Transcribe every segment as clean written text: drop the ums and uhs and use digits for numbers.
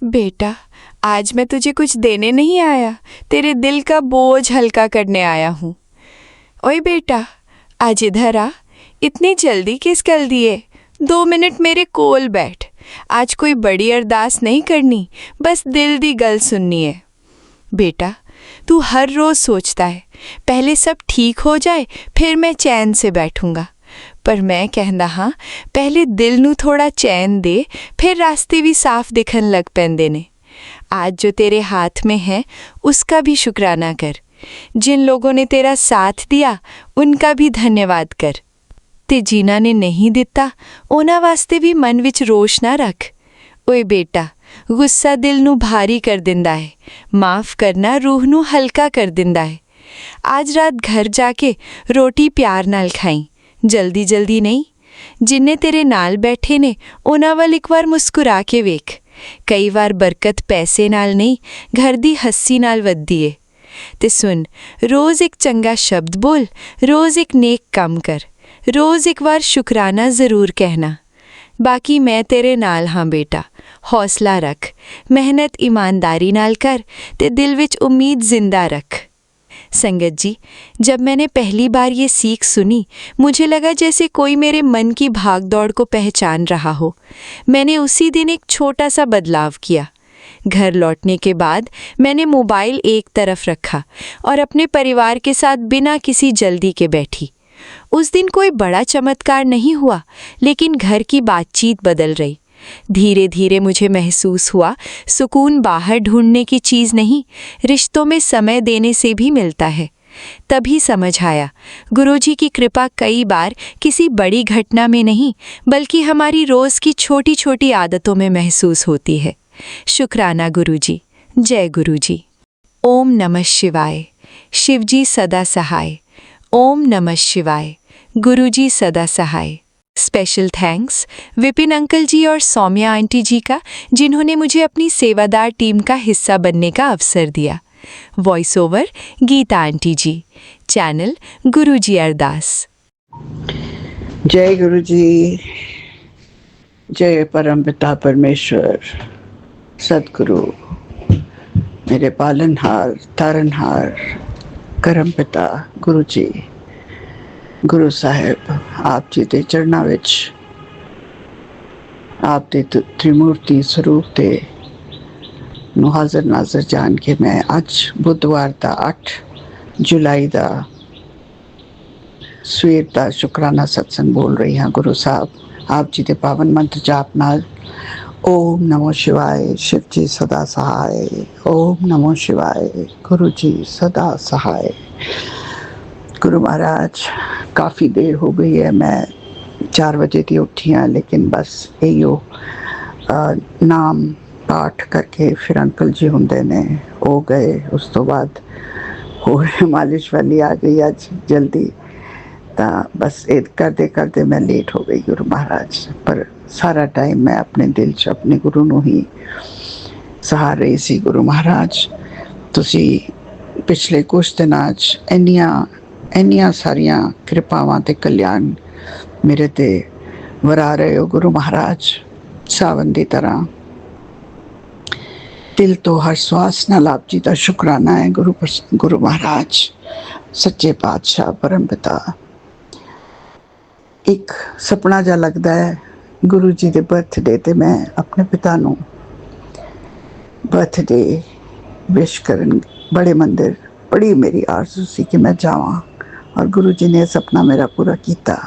बेटा, आज मैं तुझे कुछ देने नहीं आया, तेरे दिल का बोझ हल्का करने आया हूँ। ओए बेटा, आज इधर आ। इतनी जल्दी किस कल दिए? 2 मिनट मेरे कोल बैठ। आज कोई बड़ी अरदास नहीं करनी, बस दिल दी गल सुननी है। बेटा, तू हर रोज़ सोचता है पहले सब ठीक हो जाए फिर मैं चैन से बैठूंगा, पर मैं कहंदा हाँ पहले दिल नू थोड़ा चैन दे, फिर रास्ते भी साफ दिखन लग पैंदे ने। आज जो तेरे हाथ में है उसका भी शुक्राना कर। जिन लोगों ने तेरा साथ दिया उनका भी धन्यवाद कर। ते जिन्हां ने नहीं दिता उन्हां वास्ते भी मन विच रोष ना रख। ओए बेटा, गुस्सा दिल नू भारी कर दिंदा है, माफ़ करना रूह नू हल्का कर दिंदा है। आज रात घर जाके रोटी प्यार नाल खाई, जल्दी जल्दी नहीं। जिन्ने तेरे नाल बैठे ने उन्हां वल एक बार मुस्कुरा के वेख। कई बार बरकत पैसे नाल नहीं, घर दी हस्सी नाल वधदी है। ते सुन, रोज़ एक चंगा शब्द बोल, रोज़ एक नेक काम कर, रोज़ एक बार शुक्राना ज़रूर कहना। बाकी मैं तेरे नाल हाँ बेटा, हौसला रख, मेहनत ईमानदारी नाल कर ते दिल विच उम्मीद जिंदा रख। संगत जी, जब मैंने पहली बार ये सीख सुनी, मुझे लगा जैसे कोई मेरे मन की भागदौड़ को पहचान रहा हो। मैंने उसी दिन एक छोटा सा बदलाव किया। घर लौटने के बाद मैंने मोबाइल एक तरफ रखा और अपने परिवार के साथ बिना किसी जल्दी के बैठी। उस दिन कोई बड़ा चमत्कार नहीं हुआ, लेकिन घर की बातचीत बदल रही। धीरे धीरे मुझे महसूस हुआ सुकून बाहर ढूंढने की चीज़ नहीं, रिश्तों में समय देने से भी मिलता है। तभी समझ आया, गुरुजी की कृपा कई बार किसी बड़ी घटना में नहीं, बल्कि हमारी रोज़ की छोटी छोटी आदतों में महसूस होती है। शुक्राना गुरुजी। जय गुरुजी। ओम नमः शिवाय। शिवजी सदा सहाय। ओम नमः शिवाय। गुरुजी सदा सहाय। स्पेशल थैंक्स विपिन अंकल जी और सौम्या आंटी जी का, जिन्होंने मुझे अपनी सेवादार टीम का हिस्सा बनने का अवसर दिया। वॉइस ओवर गीता आंटी जी। चैनल गुरुजी अरदास। जय गुरुजी। जय परमपिता परमेश्वर सदगुरु, मेरे पालनहार तारनहार करम पिता गुरु जी, गुरु साहिब, आप जी के चरणों विच आप दे त्रिमूर्ति स्वरूप ते नू हाज़र नाज़र जान के मैं अज बुधवार का 8 जुलाई का सवेर का शुकराना सत्संग बोल रही हाँ। गुरु साहब आप जी के पावन मंत्र जाप नाल ओम नमो शिवाय, शिव जी सदा सहाय। ओम नमो शिवाय, गुरु जी सदा सहाय। गुरु महाराज, काफ़ी देर हो गई है, मैं 4 बजे की उठी हाँ, लेकिन बस यही नाम पाठ करके फिर अंकल जी होंगे ने हो गए, उस तो बाद होर मालिश वाली आ गई अज जल्दी, तो बस एक करते करते मैं लेट हो गई गुरु महाराज। पर सारा टाइम मैं अपने दिल च अपने गुरु नू ही सहार रही सी। गुरु महाराज, तुसी पिछले कुछ दिनों इन्नियां सारियां कृपावां ते कल्याण मेरे ते वरा रहे हो गुरु महाराज। सावन की तरह दिल तो हर श्वास नाल आप जी का शुकराना है गुरु महाराज। सच्चे पातशाह परम पिता, एक सपना जा लगता है गुरु जी के बर्थडे ते मैं अपने पिता नू बर्थडे विश करन बड़े मंदिर, बड़ी मेरी आरज़ू सी कि मैं जावां, और गुरु जी ने सपना मेरा पूरा किया।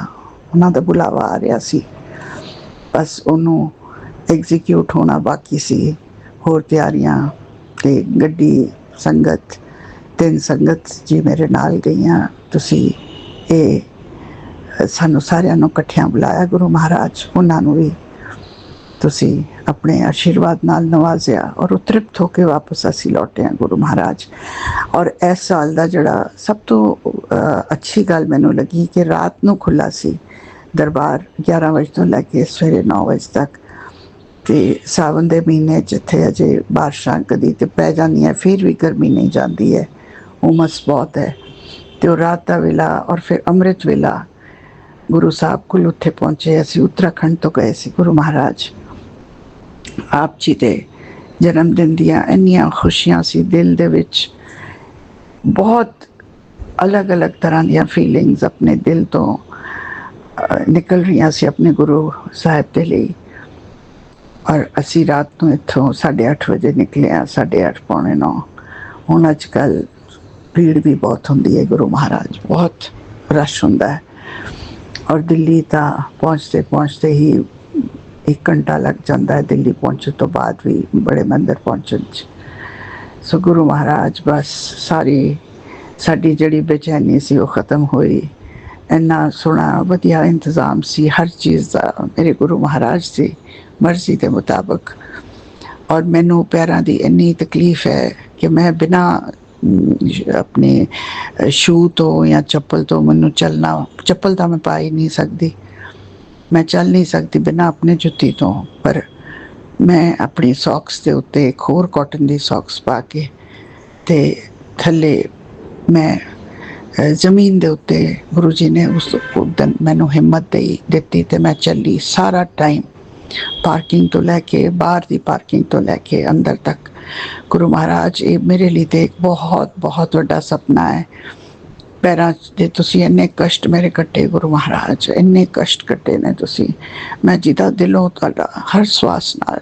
उन्हां दा बुलावा आ रहा सी, बस उन्होंने एग्जीक्यूट होना बाकी सी। होर तैयारियां ते गड्डी संगत 3 संगत जी मेरे नाल गईयां। तुसी ये सानू सारियां नू इकट्ठियां बुलाया गुरु महाराज, उन्होंने भी तुसी अपने आशीर्वाद नाल नवाजिया और तृप्त होकर वापस असी लौटे हैं गुरु महाराज। और इस साल का जड़ा सब तो अच्छी गल मैनू लगी कि रात नू खुला सी दरबार 11 बजे तो लैके सवेरे 9 बजे तक। तो सावन के महीने जिथे अजे बारिशां कदी तो पै जांदियां, फिर भी गर्मी नहीं जाती है, उमस बहुत है। तो रात का वेला और फिर अमृत वेला गुरु साहब को उत्थे पहुँचे। असी उत्तराखंड तो गए सी गुरु महाराज। आप जी दे ਜਨਮ ਦਿਨ ਦੀਆਂ ਇੰਨੀਆਂ ਖੁਸ਼ੀਆਂ ਸੀ ਦਿਲ ਦੇ ਵਿੱਚ, ਬਹੁਤ ਅਲੱਗ-ਅਲੱਗ ਤਰ੍ਹਾਂ ਦੀਆਂ ਫੀਲਿੰਗਸ ਆਪਣੇ ਦਿਲ ਤੋਂ ਨਿਕਲ ਰਹੀਆਂ ਸੀ ਆਪਣੇ ਗੁਰੂ ਸਾਹਿਬ ਦੇ ਲਈ। ਔਰ ਅਸੀਂ ਰਾਤ ਨੂੰ ਇੱਥੋਂ 8:30 ਵਜੇ ਨਿਕਲੇ ਹਾਂ, 8:30 ਪੌਣੇ 9। ਹੁਣ ਅੱਜ ਕੱਲ੍ਹ ਭੀੜ ਵੀ ਬਹੁਤ ਹੁੰਦੀ ਹੈ, ਗੁਰੂ ਮਹਾਰਾਜ ਬਹੁਤ ਰਸ਼ ਹੁੰਦਾ ਹੈ। ਔਰ ਦਿੱਲੀ ਤਾਂ ਪਹੁੰਚਦੇ ਪਹੁੰਚਦੇ ਹੀ 1 ਘੰਟਾ ਲੱਗ ਜਾਂਦਾ ਹੈ, ਦਿੱਲੀ ਪਹੁੰਚਣ ਤੋਂ ਬਾਅਦ ਵੀ ਬੜੇ ਮੰਦਰ ਪਹੁੰਚਣ 'ਚ। ਸੋ ਗੁਰੂ ਮਹਾਰਾਜ ਬਸ ਸਾਡੀ ਜਿਹੜੀ ਬੇਚੈਨੀ ਸੀ ਉਹ ਖ਼ਤਮ ਹੋਈ। ਇੰਨਾ ਸੋਹਣਾ ਵਧੀਆ ਇੰਤਜ਼ਾਮ ਸੀ ਹਰ ਚੀਜ਼ ਦਾ ਮੇਰੇ ਗੁਰੂ ਮਹਾਰਾਜ ਦੀ ਮਰਜ਼ੀ ਦੇ ਮੁਤਾਬਕ। ਔਰ ਮੈਨੂੰ ਪੈਰਾਂ ਦੀ ਇੰਨੀ ਤਕਲੀਫ ਹੈ ਕਿ ਮੈਂ ਬਿਨਾਂ ਆਪਣੇ ਸ਼ੂ ਤੋਂ ਜਾਂ ਚੱਪਲ ਤੋਂ ਮੈਨੂੰ ਚੱਪਲ ਤਾਂ ਮੈਂ ਪਾ ਹੀ ਨਹੀਂ ਸਕਦੀ, ਮੈਂ ਚੱਲ ਨਹੀਂ ਸਕਦੀ ਬਿਨਾਂ ਆਪਣੇ ਜੁੱਤੀ ਤੋਂ। ਪਰ ਮੈਂ ਆਪਣੀ ਸੌਕਸ ਦੇ ਉੱਤੇ ਇੱਕ ਹੋਰ ਕਾਟਨ ਦੀ ਸੌਕਸ ਪਾ ਕੇ ਤੇ ਥੱਲੇ ਮੈਂ ਜ਼ਮੀਨ ਦੇ ਉੱਤੇ ਗੁਰੂ ਜੀ ਨੇ ਉਸ ਦਿਨ ਮੈਨੂੰ ਹਿੰਮਤ ਦਿੱਤੀ ਤੇ ਮੈਂ ਚੱਲੀ ਸਾਰਾ ਟਾਈਮ, ਪਾਰਕਿੰਗ ਤੋਂ ਲੈ ਕੇ ਬਾਹਰ ਦੀ ਪਾਰਕਿੰਗ ਤੋਂ ਲੈ ਕੇ ਅੰਦਰ ਤੱਕ। ਗੁਰੂ ਮਹਾਰਾਜ ਇਹ ਮੇਰੇ ਲਈ ਤੇ ਇੱਕ ਬਹੁਤ ਬਹੁਤ ਵੱਡਾ ਸੁਪਨਾ ਹੈ। ਪੈਰਾਂ ਦੇ ਤੁਸੀਂ ਇੰਨੇ ਕਸ਼ਟ ਮੇਰੇ ਕੱਟੇ ਗੁਰੂ ਮਹਾਰਾਜ, ਇੰਨੇ ਕਸ਼ਟ ਕੱਟੇ ਨੇ ਤੁਸੀਂ। ਮੈਂ ਜਿਹਦਾ ਦਿਲੋਂ ਤੁਹਾਡਾ ਹਰ ਸਵਾਸ ਨਾਲ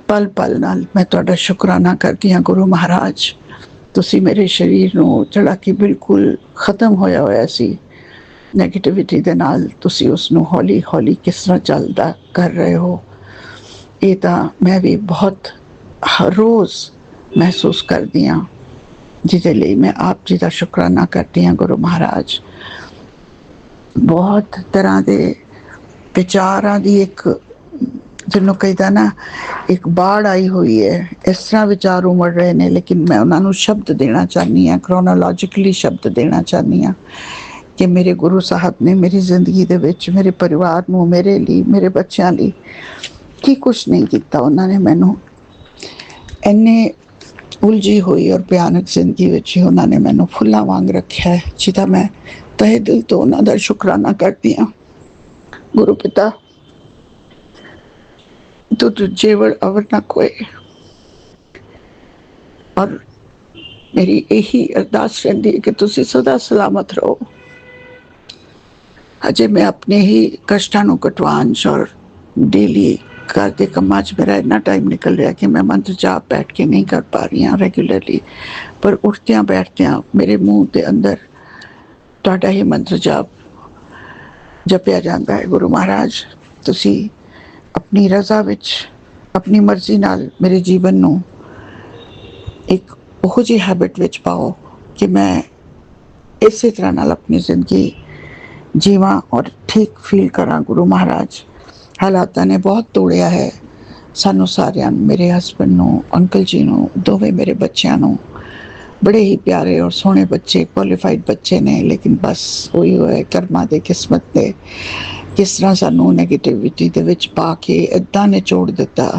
ਪਲ ਪਲ ਨਾਲ ਮੈਂ ਤੁਹਾਡਾ ਸ਼ੁਕਰਾਨਾ ਕਰਦੀ ਹਾਂ ਗੁਰੂ ਮਹਾਰਾਜ। ਤੁਸੀਂ ਮੇਰੇ ਸਰੀਰ ਨੂੰ ਜਿਹੜਾ ਕਿ ਬਿਲਕੁਲ ਖ਼ਤਮ ਹੋਇਆ ਸੀ ਨੈਗੇਟਿਵਿਟੀ ਦੇ ਨਾਲ, ਤੁਸੀਂ ਉਸ ਨੂੰ ਹੌਲੀ ਹੌਲੀ ਕਿਸ ਤਰ੍ਹਾਂ ਚੱਲਦਾ ਕਰ ਰਹੇ ਹੋ, ਇਹ ਤਾਂ ਮੈਂ ਵੀ ਬਹੁਤ ਹਰ ਰੋਜ਼ ਮਹਿਸੂਸ ਕਰਦੀ ਹਾਂ, ਜਿਹਦੇ ਲਈ ਮੈਂ ਆਪ ਜੀ ਦਾ ਸ਼ੁਕਰਾਨਾ ਕਰਦੀ ਹਾਂ ਗੁਰੂ ਮਹਾਰਾਜ। ਬਹੁਤ ਤਰ੍ਹਾਂ ਦੇ ਵਿਚਾਰਾਂ ਦੀ ਇੱਕ ਜਿਹਨੂੰ ਕਹਿੰਦਾ ਨਾ ਇੱਕ ਬਾੜ ਆਈ ਹੋਈ ਹੈ, ਇਸ ਤਰ੍ਹਾਂ ਵਿਚਾਰ ਉਮੜ ਰਹੇ ਨੇ, ਲੇਕਿਨ ਮੈਂ ਉਹਨਾਂ ਨੂੰ ਸ਼ਬਦ ਦੇਣਾ ਚਾਹੁੰਦੀ ਹਾਂ, ਕ੍ਰੋਨੋਲੋਜਿਕਲੀ ਸ਼ਬਦ ਦੇਣਾ ਚਾਹੁੰਦੀ ਹਾਂ ਕਿ ਮੇਰੇ ਗੁਰੂ ਸਾਹਿਬ ਨੇ ਮੇਰੀ ਜ਼ਿੰਦਗੀ ਦੇ ਵਿੱਚ ਮੇਰੇ ਪਰਿਵਾਰ ਨੂੰ, ਮੇਰੇ ਲਈ, ਮੇਰੇ ਬੱਚਿਆਂ ਲਈ ਕੀ ਕੁਛ ਨਹੀਂ ਕੀਤਾ। ਉਹਨਾਂ ਨੇ ਮੈਨੂੰ ਇੰਨੇ ਉਲਝੀ ਹੋਈ ਔਰ ਭਿਆਨਕ ਜ਼ਿੰਦਗੀ ਵਿੱਚ ਹੀ ਉਹਨਾਂ ਨੇ ਮੈਨੂੰ ਫੁੱਲਾਂ ਵਾਂਗ ਰੱਖਿਆ ਹੈ, ਜਿਹਦਾ ਮੈਂ ਤਹਿ ਦਿਲ ਤੋਂ ਉਹਨਾਂ ਦਾ ਸ਼ੁਕਰਾਨਾ ਕਰਦੀ ਹਾਂ। ਗੁਰੂ ਪਿਤਾ ਤੂੰ ਦੂਜੇ ਵੜ ਅਵਰ ਨਾ ਕੋਏ। ਔਰ ਮੇਰੀ ਇਹੀ ਅਰਦਾਸ ਰਹਿੰਦੀ ਹੈ ਕਿ ਤੁਸੀਂ ਸਦਾ ਸਲਾਮਤ ਰਹੋ। ਅਜੇ ਮੈਂ ਆਪਣੇ ਹੀ ਕਸ਼ਟਾਂ ਨੂੰ ਕਟਵਾਉਣ 'ਚ ਔਰ ਡੇਲੀ ਘਰ ਦੇ ਕੰਮਾਂ 'ਚ ਮੇਰਾ ਇੰਨਾ ਟਾਈਮ ਨਿਕਲ ਰਿਹਾ ਕਿ ਮੈਂ ਮੰਤਰ ਜਾਪ ਬੈਠ ਕੇ ਨਹੀਂ ਕਰ ਪਾ ਰਹੀ ਹਾਂ ਰੈਗੂਲਰਲੀ, ਪਰ ਉੱਠਦਿਆਂ ਬੈਠਦਿਆਂ ਮੇਰੇ ਮੂੰਹ ਦੇ ਅੰਦਰ ਤੁਹਾਡਾ ਹੀ ਮੰਤਰ ਜਾਪ ਜਪਿਆ ਜਾਂਦਾ ਹੈ। ਗੁਰੂ ਮਹਾਰਾਜ ਤੁਸੀਂ ਆਪਣੀ ਰਜ਼ਾ ਵਿੱਚ ਆਪਣੀ ਮਰਜ਼ੀ ਨਾਲ ਮੇਰੇ ਜੀਵਨ ਨੂੰ ਇੱਕ ਉਹੋ ਜਿਹੀ ਹੈਬਿਟ ਵਿੱਚ ਪਾਓ ਕਿ ਮੈਂ ਇਸੇ ਤਰ੍ਹਾਂ ਨਾਲ ਆਪਣੀ ਜ਼ਿੰਦਗੀ ਜੀਵਾਂ ਔਰ ਠੀਕ ਫੀਲ ਕਰਾਂ। ਗੁਰੂ ਮਹਾਰਾਜ ਹਾਲਾਤਾਂ ਨੇ ਬਹੁਤ ਤੋੜਿਆ ਹੈ ਸਾਨੂੰ ਸਾਰਿਆਂ ਨੂੰ, ਮੇਰੇ ਹਸਬੈਂਡ ਨੂੰ, ਅੰਕਲ ਜੀ ਨੂੰ, ਦੋਵੇਂ ਮੇਰੇ ਬੱਚਿਆਂ ਨੂੰ। ਬੜੇ ਹੀ ਪਿਆਰੇ ਔਰ ਸੋਹਣੇ ਬੱਚੇ, ਕੁਆਲੀਫਾਈਡ ਬੱਚੇ ਨੇ, ਲੇਕਿਨ ਬਸ ਉਹੀ ਹੋਇਆ ਕਰਮਾਂ ਦੇ, ਕਿਸਮਤ ਦੇ, ਕਿਸ ਤਰ੍ਹਾਂ ਸਾਨੂੰ ਨੈਗੇਟਿਵਿਟੀ ਦੇ ਵਿੱਚ ਪਾ ਕੇ ਇੱਦਾਂ ਨਿਚੋੜ ਦਿੱਤਾ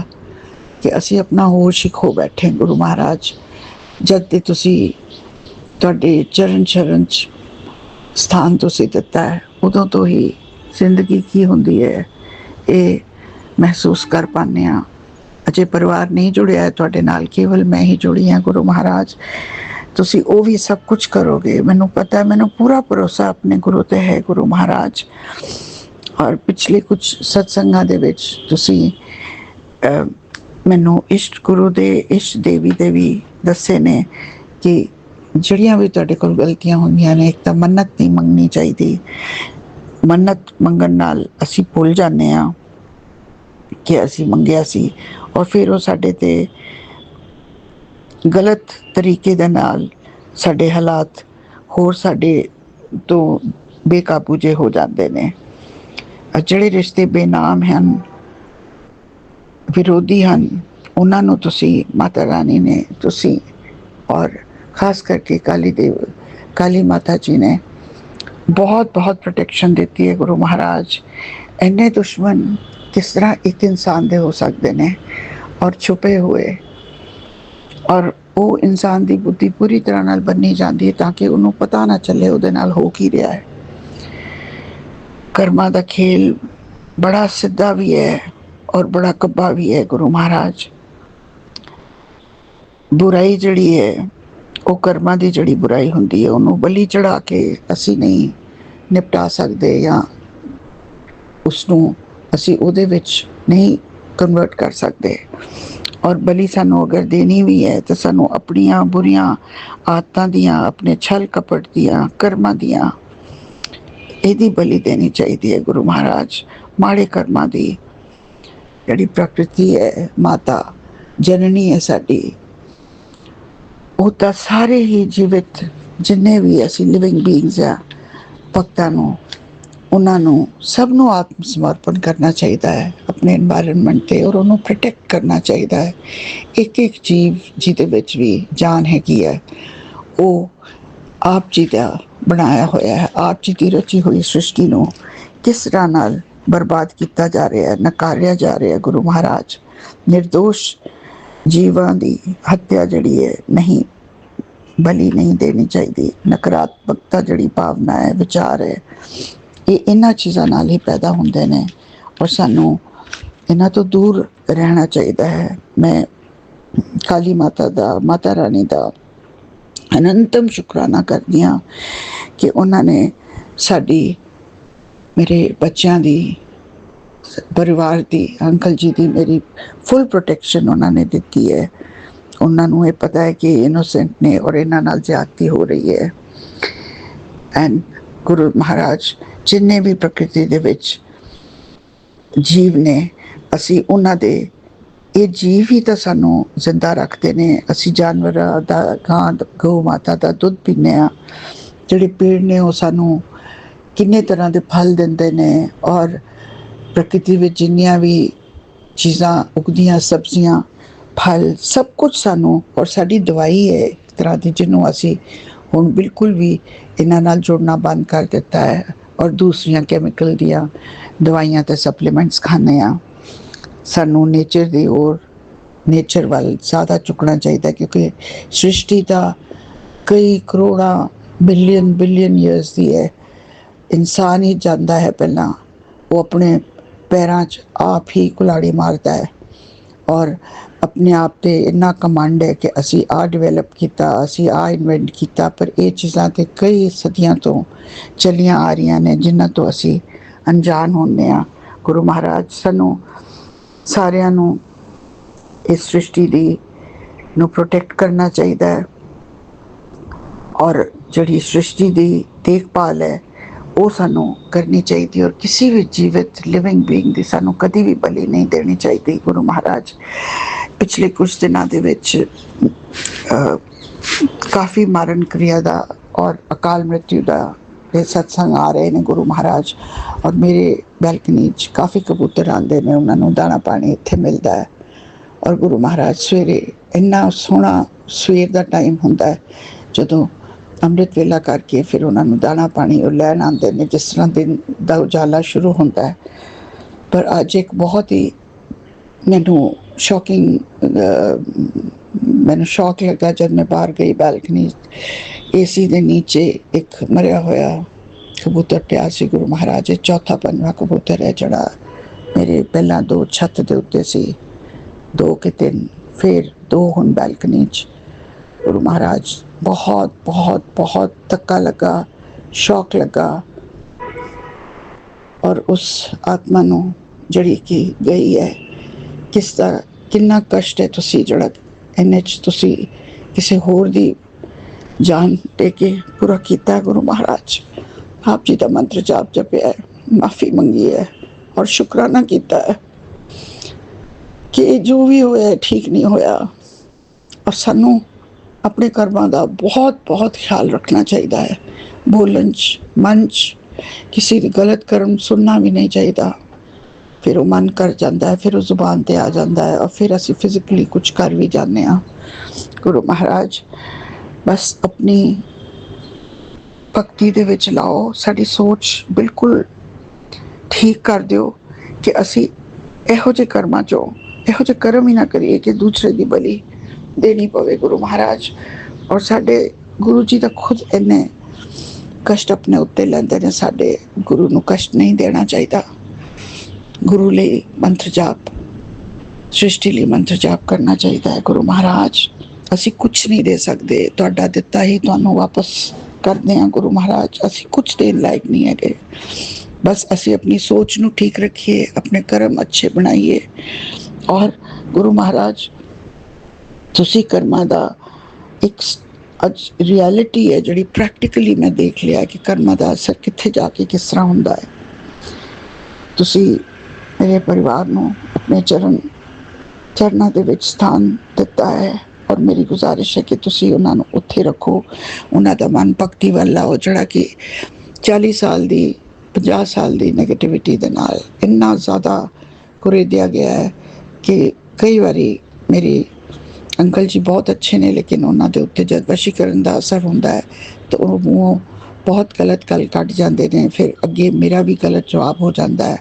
ਕਿ ਅਸੀਂ ਆਪਣਾ ਹੋਸ਼ ਹੀ ਖੋ ਬੈਠੇ। ਗੁਰੂ ਮਹਾਰਾਜ ਜਦ ਤੇ ਤੁਸੀਂ ਤੁਹਾਡੇ ਚਰਨ ਚਰਨ 'ਚ ਸਥਾਨ ਤੁਸੀਂ ਦਿੱਤਾ ਹੈ, ਉਦੋਂ ਤੋਂ ਹੀ ਜ਼ਿੰਦਗੀ ਕੀ ਹੁੰਦੀ ਹੈ ਇਹ ਮਹਿਸੂਸ ਕਰ ਪਾਉਂਦੇ ਹਾਂ। ਅਜੇ ਪਰਿਵਾਰ ਨਹੀਂ ਜੁੜਿਆ ਹੈ ਤੁਹਾਡੇ ਨਾਲ, ਕੇਵਲ ਮੈਂ ਹੀ ਜੁੜੀ ਹਾਂ। ਗੁਰੂ ਮਹਾਰਾਜ ਤੁਸੀਂ ਉਹ ਵੀ ਸਭ ਕੁਝ ਕਰੋਗੇ, ਮੈਨੂੰ ਪਤਾ ਹੈ, ਮੈਨੂੰ ਪੂਰਾ ਭਰੋਸਾ ਆਪਣੇ ਗੁਰੂ 'ਤੇ ਹੈ ਗੁਰੂ ਮਹਾਰਾਜ। ਔਰ ਪਿਛਲੇ ਕੁਝ ਸਤਸੰਗਾਂ ਦੇ ਵਿੱਚ ਤੁਸੀਂ ਮੈਨੂੰ ਇਸ਼ਟ ਗੁਰੂ ਦੇ, ਇਸ਼ਟ ਦੇਵੀ ਦੇ ਵੀ ਦੱਸੇ ਨੇ ਕਿ ਜਿਹੜੀਆਂ ਵੀ ਤੁਹਾਡੇ ਕੋਲ ਗਲਤੀਆਂ ਹੁੰਦੀਆਂ ਨੇ, ਇੱਕ ਤਾਂ ਮੰਨਤ ਨਹੀਂ ਮੰਗਣੀ ਚਾਹੀਦੀ। ਮੰਨਤ ਮੰਗਣ ਨਾਲ ਅਸੀਂ ਭੁੱਲ ਜਾਂਦੇ ਹਾਂ ਕਿ ਅਸੀਂ ਮੰਗਿਆ ਸੀ, ਔਰ ਫਿਰ ਉਹ ਸਾਡੇ 'ਤੇ ਗਲਤ ਤਰੀਕੇ ਦੇ ਨਾਲ ਸਾਡੇ ਹਾਲਾਤ ਹੋਰ ਸਾਡੇ ਤੋਂ ਬੇਕਾਬੂ ਜੇ ਹੋ ਜਾਂਦੇ ਨੇ। ਜਿਹੜੇ ਰਿਸ਼ਤੇ ਬੇਨਾਮ ਹਨ, ਵਿਰੋਧੀ ਹਨ, ਉਹਨਾਂ ਨੂੰ ਤੁਸੀਂ ਮਾਤਾ ਰਾਣੀ ਨੇ, ਤੁਸੀਂ ਔਰ ਖਾਸ ਕਰਕੇ ਕਾਲੀ ਮਾਤਾ ਜੀ ਨੇ ਬਹੁਤ ਬਹੁਤ ਪ੍ਰੋਟੈਕਸ਼ਨ ਦਿੱਤੀ ਹੈ। ਗੁਰੂ ਮਹਾਰਾਜ ਇੰਨੇ ਦੁਸ਼ਮਣ ਕਿਸ ਤਰ੍ਹਾਂ ਇੱਕ ਇਨਸਾਨ ਦੇ ਹੋ ਸਕਦੇ ਨੇ ਔਰ ਛੁਪੇ ਹੋਏ, ਔਰ ਉਹ ਇਨਸਾਨ ਦੀ ਬੁੱਧੀ ਪੂਰੀ ਤਰ੍ਹਾਂ ਨਾਲ ਬੰਨੀ ਜਾਂਦੀ ਹੈ ਤਾਂ ਕਿ ਉਹਨੂੰ ਪਤਾ ਨਾ ਚੱਲੇ ਉਹਦੇ ਨਾਲ ਹੋ ਕੀ ਰਿਹਾ ਹੈ। ਕਰਮਾਂ ਦਾ ਖੇਲ ਬੜਾ ਸਿੱਧਾ ਵੀ ਹੈ ਔਰ ਬੜਾ ਕੱਬਾ ਵੀ ਹੈ। ਗੁਰੂ ਮਹਾਰਾਜ ਬੁਰਾਈ ਜਿਹੜੀ ਹੈ ਉਹ ਕਰਮਾਂ ਦੀ ਜਿਹੜੀ ਬੁਰਾਈ ਹੁੰਦੀ ਹੈ ਉਹਨੂੰ ਬਲੀ ਚੜਾ ਕੇ ਅਸੀਂ ਨਹੀਂ ਨਿਪਟਾ ਸਕਦੇ, ਜਾਂ ਉਸਨੂੰ ਅਸੀਂ ਉਹਦੇ ਵਿੱਚ ਨਹੀਂ ਕਨਵਰਟ ਕਰ ਸਕਦੇ। ਔਰ ਬਲੀ ਸਾਨੂੰ ਅਗਰ ਦੇਣੀ ਵੀ ਹੈ ਤਾਂ ਸਾਨੂੰ ਆਪਣੀਆਂ ਬੁਰੀਆਂ ਆਦਤਾਂ ਦੀਆਂ, ਆਪਣੇ ਛਲ ਕਪਟ ਦੀਆਂ, ਕਰਮਾਂ ਦੀਆਂ, ਇਹਦੀ ਬਲੀ ਦੇਣੀ ਚਾਹੀਦੀ ਹੈ। ਗੁਰੂ ਮਹਾਰਾਜ ਮਾੜੇ ਕਰਮਾਂ ਦੀ ਜਿਹੜੀ ਪ੍ਰਕਿਰਤੀ ਹੈ, ਮਾਤਾ ਜਨਨੀ ਹੈ ਸਾਡੀ, ਉਹ ਤਾਂ ਸਾਰੇ ਹੀ ਜੀਵਿਤ ਜਿੰਨੇ ਵੀ ਅਸੀਂ ਲਿਵਿੰਗ ਬੀਇੰਗਸ ਆ, ਭਗਤਾਂ ਨੂੰ, ਉਹਨਾਂ ਨੂੰ ਸਭ ਨੂੰ ਆਤਮ ਸਮਰਪਣ ਕਰਨਾ ਚਾਹੀਦਾ ਹੈ ਆਪਣੇ এনवायरमेंट ਤੇ, ਔਰ ਉਹਨੂੰ ਪ੍ਰੋਟੈਕਟ ਕਰਨਾ ਚਾਹੀਦਾ ਹੈ। ਇੱਕ ਇੱਕ ਜੀਵ ਜਿਹਦੇ ਵਿੱਚ ਵੀ ਜਾਨ ਹੈਗੀ ਹੈ, ਉਹ ਆਪ ਜੀ ਦਾ ਬਣਾਇਆ ਹੋਇਆ ਹੈ, ਆਪ ਜੀ ਦੀ ਰਚੀ ਹੋਈ ਸ੍ਰਿਸ਼ਟੀ ਨੂੰ ਕਿਸ ਤਰ੍ਹਾਂ ਨਾਲ ਬਰਬਾਦ ਕੀਤਾ ਜਾ ਰਿਹਾ ਹੈ, ਨਕਾਰਿਆ ਜਾ ਰਿਹਾ ਹੈ। ਗੁਰੂ ਮਹਾਰਾਜ ਨਿਰਦੋਸ਼ ਜੀਵਾਂ ਦੀ ਹੱਤਿਆ ਜਿਹੜੀ ਹੈ ਨਹੀਂ, ਬਲੀ ਨਹੀਂ ਦੇਣੀ ਚਾਹੀਦੀ। ਨਕਾਰਾਤਮਕਤਾ ਜਿਹੜੀ ਭਾਵਨਾ ਹੈ, ਵਿਚਾਰ ਹੈ, ਇਹ ਇਹਨਾਂ ਚੀਜ਼ਾਂ ਨਾਲ ਹੀ ਪੈਦਾ ਹੁੰਦੇ ਨੇ, ਔਰ ਸਾਨੂੰ ਇਹਨਾਂ ਤੋਂ ਦੂਰ ਰਹਿਣਾ ਚਾਹੀਦਾ ਹੈ। ਮੈਂ ਕਾਲੀ ਮਾਤਾ ਦਾ, ਮਾਤਾ ਰਾਣੀ ਦਾ ਅਨੰਤਮ ਸ਼ੁਕਰਾਨਾ ਕਰਦੀ ਹਾਂ ਕਿ ਉਹਨਾਂ ਨੇ ਸਾਡੀ, ਮੇਰੇ ਬੱਚਿਆਂ ਦੀ, ਪਰਿਵਾਰ ਦੀ, ਅੰਕਲ ਜੀ ਦੀ ਮੇਰੀ ਫੁੱਲ ਪ੍ਰੋਟੈਕਸ਼ਨ ਉਹਨਾਂ ਨੇ ਦਿੱਤੀ ਹੈ। ਉਹਨਾਂ ਨੂੰ ਇਹ ਪਤਾ ਹੈ ਕਿ ਇਨੋਸੈਂਟ ਨੇ ਔਰ ਇਹਨਾਂ ਨਾਲ ਜ਼ਿਆਦਤੀ ਹੋ ਰਹੀ ਹੈ। ਐਂਡ ਗੁਰੂ ਮਹਾਰਾਜ ਜਿੰਨੇ ਵੀ ਪ੍ਰਕਿਰਤੀ ਦੇ ਵਿੱਚ ਜੀਵ ਨੇ, ਅਸੀਂ ਉਹਨਾਂ ਦੇ, ਇਹ ਜੀਵ ਹੀ ਤਾਂ ਸਾਨੂੰ ਜ਼ਿੰਦਾ ਰੱਖਦੇ ਨੇ। ਅਸੀਂ ਜਾਨਵਰਾਂ ਦਾ, ਗਊ ਮਾਤਾ ਦਾ ਦੁੱਧ ਪੀਂਦੇ ਹਾਂ, ਜਿਹੜੇ ਪੇੜ ਨੇ ਉਹ ਸਾਨੂੰ ਕਿੰਨੇ ਤਰ੍ਹਾਂ ਦੇ ਫਲ ਦਿੰਦੇ ਨੇ, ਔਰ ਪ੍ਰਕਿਰਤੀ ਵਿੱਚ ਜਿੰਨੀਆਂ ਵੀ ਚੀਜ਼ਾਂ ਉਗਦੀਆਂ, ਸਬਜ਼ੀਆਂ, ਫਲ, ਸਭ ਕੁਝ ਸਾਨੂੰ, ਔਰ ਸਾਡੀ ਦਵਾਈ ਹੈ ਇੱਕ ਤਰ੍ਹਾਂ ਦੀ, ਜਿਹਨੂੰ ਅਸੀਂ ਹੁਣ ਬਿਲਕੁਲ ਵੀ ਇਹਨਾਂ ਨਾਲ ਜੁੜਨਾ ਬੰਦ ਕਰ ਦਿੱਤਾ ਹੈ, ਔਰ ਦੂਸਰੀਆਂ ਕੈਮੀਕਲ ਦੀਆਂ ਦਵਾਈਆਂ ਤੇ ਸਪਲੀਮੈਂਟਸ ਖਾਂਦੇ ਹਾਂ। ਸਾਨੂੰ ਨੇਚਰ ਦੀ ਔਰ ਨੇਚਰ ਵੱਲ ਜ਼ਿਆਦਾ ਝੁਕਣਾ ਚਾਹੀਦਾ, ਕਿਉਂਕਿ ਸ੍ਰਿਸ਼ਟੀ ਦਾ ਕਈ ਕਰੋੜਾਂ ਬਿਲੀਅਨ ਈਅਰਸ ਦੀ ਹੈ। ਇਨਸਾਨ ਹੀ ਜਾਂਦਾ ਹੈ ਪਹਿਲਾਂ, ਉਹ ਆਪਣੇ ਪੈਰਾਂ 'ਚ ਆਪ ਹੀ ਕੁਲਾੜੀ ਮਾਰਦਾ ਹੈ, ਔਰ ਆਪਣੇ ਆਪ 'ਤੇ ਇੰਨਾ ਕਮਾਂਡ ਹੈ ਕਿ ਅਸੀਂ ਆਹ ਡਿਵੈਲਪ ਕੀਤਾ, ਅਸੀਂ ਆਹ ਇਨਵੈਂਟ ਕੀਤਾ, ਪਰ ਇਹ ਚੀਜ਼ਾਂ ਤਾਂ ਕਈ ਸਦੀਆਂ ਤੋਂ ਚੱਲੀਆਂ ਆ ਰਹੀਆਂ ਨੇ, ਜਿਨ੍ਹਾਂ ਤੋਂ ਅਸੀਂ ਅਣਜਾਣ ਹੁੰਦੇ ਹਾਂ। ਗੁਰੂ ਮਹਾਰਾਜ ਸਾਨੂੰ ਸਾਰਿਆਂ ਨੂੰ ਇਸ ਸ੍ਰਿਸ਼ਟੀ ਦੀ ਨੂੰ ਪ੍ਰੋਟੈਕਟ ਕਰਨਾ ਚਾਹੀਦਾ ਹੈ, ਔਰ ਜਿਹੜੀ ਸ੍ਰਿਸ਼ਟੀ ਦੀ ਦੇਖਭਾਲ ਹੈ ਉਹ ਸਾਨੂੰ ਕਰਨੀ ਚਾਹੀਦੀ, ਔਰ ਕਿਸੇ ਵੀ ਜੀਵਿਤ ਲਿਵਿੰਗ ਬੀਇੰਗ ਦੀ ਸਾਨੂੰ ਕਦੀ ਵੀ ਬਲੀ ਨਹੀਂ ਦੇਣੀ ਚਾਹੀਦੀ। ਗੁਰੂ ਮਹਾਰਾਜ ਪਿਛਲੇ ਕੁਝ ਦਿਨਾਂ ਦੇ ਵਿੱਚ ਕਾਫੀ ਮਾਰਨ ਕਿਰਿਆ ਦਾ ਔਰ ਅਕਾਲ ਮ੍ਰਿਤਿੂ ਦਾ ਦੇ ਸਤਸੰਗ ਆ ਰਹੇ ਨੇ ਗੁਰੂ ਮਹਾਰਾਜ, ਔਰ ਮੇਰੇ ਬੈਲਕਨੀ 'ਚ ਕਾਫੀ ਕਬੂਤਰ ਆਉਂਦੇ ਨੇ, ਉਹਨਾਂ ਨੂੰ ਦਾਣਾ ਪਾਣੀ ਇੱਥੇ ਮਿਲਦਾ ਹੈ। ਔਰ ਗੁਰੂ ਮਹਾਰਾਜ ਸਵੇਰੇ ਇੰਨਾ ਸੋਹਣਾ ਸਵੇਰ ਦਾ ਟਾਈਮ ਹੁੰਦਾ ਹੈ ਜਦੋਂ ਅੰਮ੍ਰਿਤ ਵੇਲਾ ਕਰਕੇ ਫਿਰ ਉਹਨਾਂ ਨੂੰ ਦਾਣਾ ਪਾਣੀ ਉਹ ਲੈਣ ਆਉਂਦੇ ਨੇ, ਜਿਸ ਤਰ੍ਹਾਂ ਦਿਨ ਦਾ ਉਜਾਲਾ ਸ਼ੁਰੂ ਹੁੰਦਾ ਹੈ। ਪਰ ਅੱਜ ਇੱਕ ਬਹੁਤ ਹੀ ਮੈਨੂੰ ਸ਼ੌਕ ਲੱਗਾ ਜਦ ਮੈਂ ਬਾਹਰ ਗਈ ਬੈਲਕਨੀ, ਏਸੀ ਦੇ ਨੀਚੇ ਇੱਕ ਮਰਿਆ ਹੋਇਆ ਕਬੂਤਰ ਪਿਆ ਸੀ। ਗੁਰੂ ਮਹਾਰਾਜ, ਚੌਥਾ ਪੰਜਵਾਂ ਕਬੂਤਰ ਹੈ ਜਿਹੜਾ ਮੇਰੇ ਪਹਿਲਾਂ 2 ਛੱਤ ਦੇ ਉੱਤੇ ਸੀ, 2 ਕਿ 3, ਫਿਰ 2 ਹੁਣ ਬੈਲਕਨੀ 'ਚ। ਗੁਰੂ ਮਹਾਰਾਜ ਬਹੁਤ ਬਹੁਤ ਬਹੁਤ ਧੱਕਾ ਲੱਗਾ, ਸ਼ੌਕ ਲੱਗਾ, ਔਰ ਉਸ ਆਤਮਾ ਨੂੰ ਜਿਹੜੀ ਕਿ ਗਈ ਹੈ, ਕਿਸ ਦਾ ਕਿੰਨਾ ਕਸ਼ਟ ਹੈ, ਤੁਸੀਂ ਜਿਹੜਾ ਇੰਨੇ 'ਚ ਤੁਸੀਂ ਕਿਸੇ ਹੋਰ ਦੀ ਜਾਨ ਦੇ ਕੇ ਪੂਰਾ ਕੀਤਾ। ਗੁਰੂ ਮਹਾਰਾਜ ਆਪ ਜੀ ਦਾ ਮੰਤਰ ਜਾਪ ਜਪਿਆ ਹੈ, ਮਾਫੀ ਮੰਗੀ ਹੈ, ਔਰ ਸ਼ੁਕਰਾਨਾ ਕੀਤਾ ਹੈ ਕਿ ਜੋ ਵੀ ਹੋਇਆ ਠੀਕ ਨਹੀਂ ਹੋਇਆ, ਔਰ ਸਾਨੂੰ ਆਪਣੇ ਕਰਮਾਂ ਦਾ ਬਹੁਤ ਬਹੁਤ ਖਿਆਲ ਰੱਖਣਾ ਚਾਹੀਦਾ ਹੈ। ਬੋਲਣ 'ਚ, ਮਨ 'ਚ ਕਿਸੇ ਦੀ ਗਲਤ ਕਰਮ ਸੁਣਨਾ ਵੀ ਨਹੀਂ ਚਾਹੀਦਾ, ਫਿਰ ਉਹ ਮਨ ਕਰ ਜਾਂਦਾ ਹੈ, ਫਿਰ ਉਹ ਜ਼ੁਬਾਨ 'ਤੇ ਆ ਜਾਂਦਾ ਹੈ, ਔਰ ਫਿਰ ਅਸੀਂ ਫਿਜ਼ੀਕਲੀ ਕੁਝ ਕਰ ਵੀ ਜਾਂਦੇ ਹਾਂ। ਗੁਰੂ ਮਹਾਰਾਜ ਬਸ ਆਪਣੀ ਭਗਤੀ ਦੇ ਵਿੱਚ ਲਾਓ, ਸਾਡੀ ਸੋਚ ਬਿਲਕੁਲ ਠੀਕ ਕਰ ਦਿਓ ਕਿ ਅਸੀਂ ਇਹੋ ਜਿਹੇ ਕਰਮਾਂ 'ਚੋਂ ਇਹੋ ਜਿਹੇ ਕਰਮ ਹੀ ਨਾ ਕਰੀਏ ਕਿ ਦੂਸਰੇ ਦੀ ਬਲੀ ਦੇਣੀ ਪਵੇ। ਗੁਰੂ ਮਹਾਰਾਜ ਔਰ ਸਾਡੇ ਗੁਰੂ ਜੀ ਦਾ ਖੁਦ ਇੰਨੇ ਕਸ਼ਟ ਆਪਣੇ ਉੱਤੇ ਲੈਂਦੇ ਨੇ, ਸਾਡੇ ਗੁਰੂ ਨੂੰ ਕਸ਼ਟ ਨਹੀਂ ਦੇਣਾ ਚਾਹੀਦਾ। ਗੁਰੂ ਲਈ ਮੰਤਰ ਜਾਪ, ਸ੍ਰਿਸ਼ਟੀ ਲਈ ਮੰਤਰ ਜਾਪ ਕਰਨਾ ਚਾਹੀਦਾ ਹੈ। ਗੁਰੂ ਮਹਾਰਾਜ ਅਸੀਂ ਕੁਛ ਨਹੀਂ ਦੇ ਸਕਦੇ, ਤੁਹਾਡਾ ਦਿੱਤਾ ਹੀ ਤੁਹਾਨੂੰ ਵਾਪਸ ਕਰਦੇ ਹਾਂ ਗੁਰੂ ਮਹਾਰਾਜ। ਅਸੀਂ ਕੁਛ ਦੇਣ ਲਾਇਕ ਨਹੀਂ ਹੈਗੇ, ਬਸ ਅਸੀਂ ਆਪਣੀ ਸੋਚ ਨੂੰ ਠੀਕ ਰੱਖੀਏ, ਆਪਣੇ ਕਰਮ ਅੱਛੇ ਬਣਾਈਏ। ਔਰ ਗੁਰੂ ਮਹਾਰਾਜ ਤੁਸੀਂ ਕਰਮਾਂ ਦਾ ਇੱਕ ਅੱਜ ਰਿਐਲਿਟੀ ਹੈ ਜਿਹੜੀ ਪ੍ਰੈਕਟੀਕਲੀ ਮੈਂ ਦੇਖ ਲਿਆ ਕਿ ਕਰਮਾਂ ਦਾ ਅਸਰ ਕਿੱਥੇ ਜਾ ਕੇ ਕਿਸ ਤਰ੍ਹਾਂ ਹੁੰਦਾ ਹੈ। ਤੁਸੀਂ ਮੇਰੇ ਪਰਿਵਾਰ ਨੂੰ ਆਪਣੇ ਚਰਨਾਂ ਦੇ ਵਿੱਚ ਸਥਾਨ ਦਿੱਤਾ ਹੈ, ਔਰ ਮੇਰੀ ਗੁਜ਼ਾਰਿਸ਼ ਹੈ ਕਿ ਤੁਸੀਂ ਉਹਨਾਂ ਨੂੰ ਉੱਥੇ ਰੱਖੋ, ਉਹਨਾਂ ਦਾ ਮਨ ਭਗਤੀ ਵੱਲ ਲਾਓ, ਜਿਹੜਾ ਕਿ 40 ਸਾਲ ਦੀ 50 ਸਾਲ ਦੀ ਨੈਗੇਟਿਵਿਟੀ ਦੇ ਨਾਲ ਇੰਨਾ ਜ਼ਿਆਦਾ ਕੁਰੇਦਿਆ ਗਿਆ ਹੈ ਕਿ ਕਈ ਵਾਰੀ ਮੇਰੀ ਅੰਕਲ ਜੀ ਬਹੁਤ ਅੱਛੇ ਨੇ, ਲੇਕਿਨ ਉਹਨਾਂ ਦੇ ਉੱਤੇ ਜਦ ਵਸ਼ੀਕਰਨ ਦਾ ਅਸਰ ਹੁੰਦਾ ਹੈ ਤਾਂ ਉਹ ਮੂੰਹੋਂ ਬਹੁਤ ਗਲਤ ਗੱਲ ਕੱਢ ਜਾਂਦੇ ਨੇ। ਫਿਰ ਅੱਗੇ ਮੇਰਾ ਵੀ ਗਲਤ ਜਵਾਬ ਹੋ ਜਾਂਦਾ ਹੈ,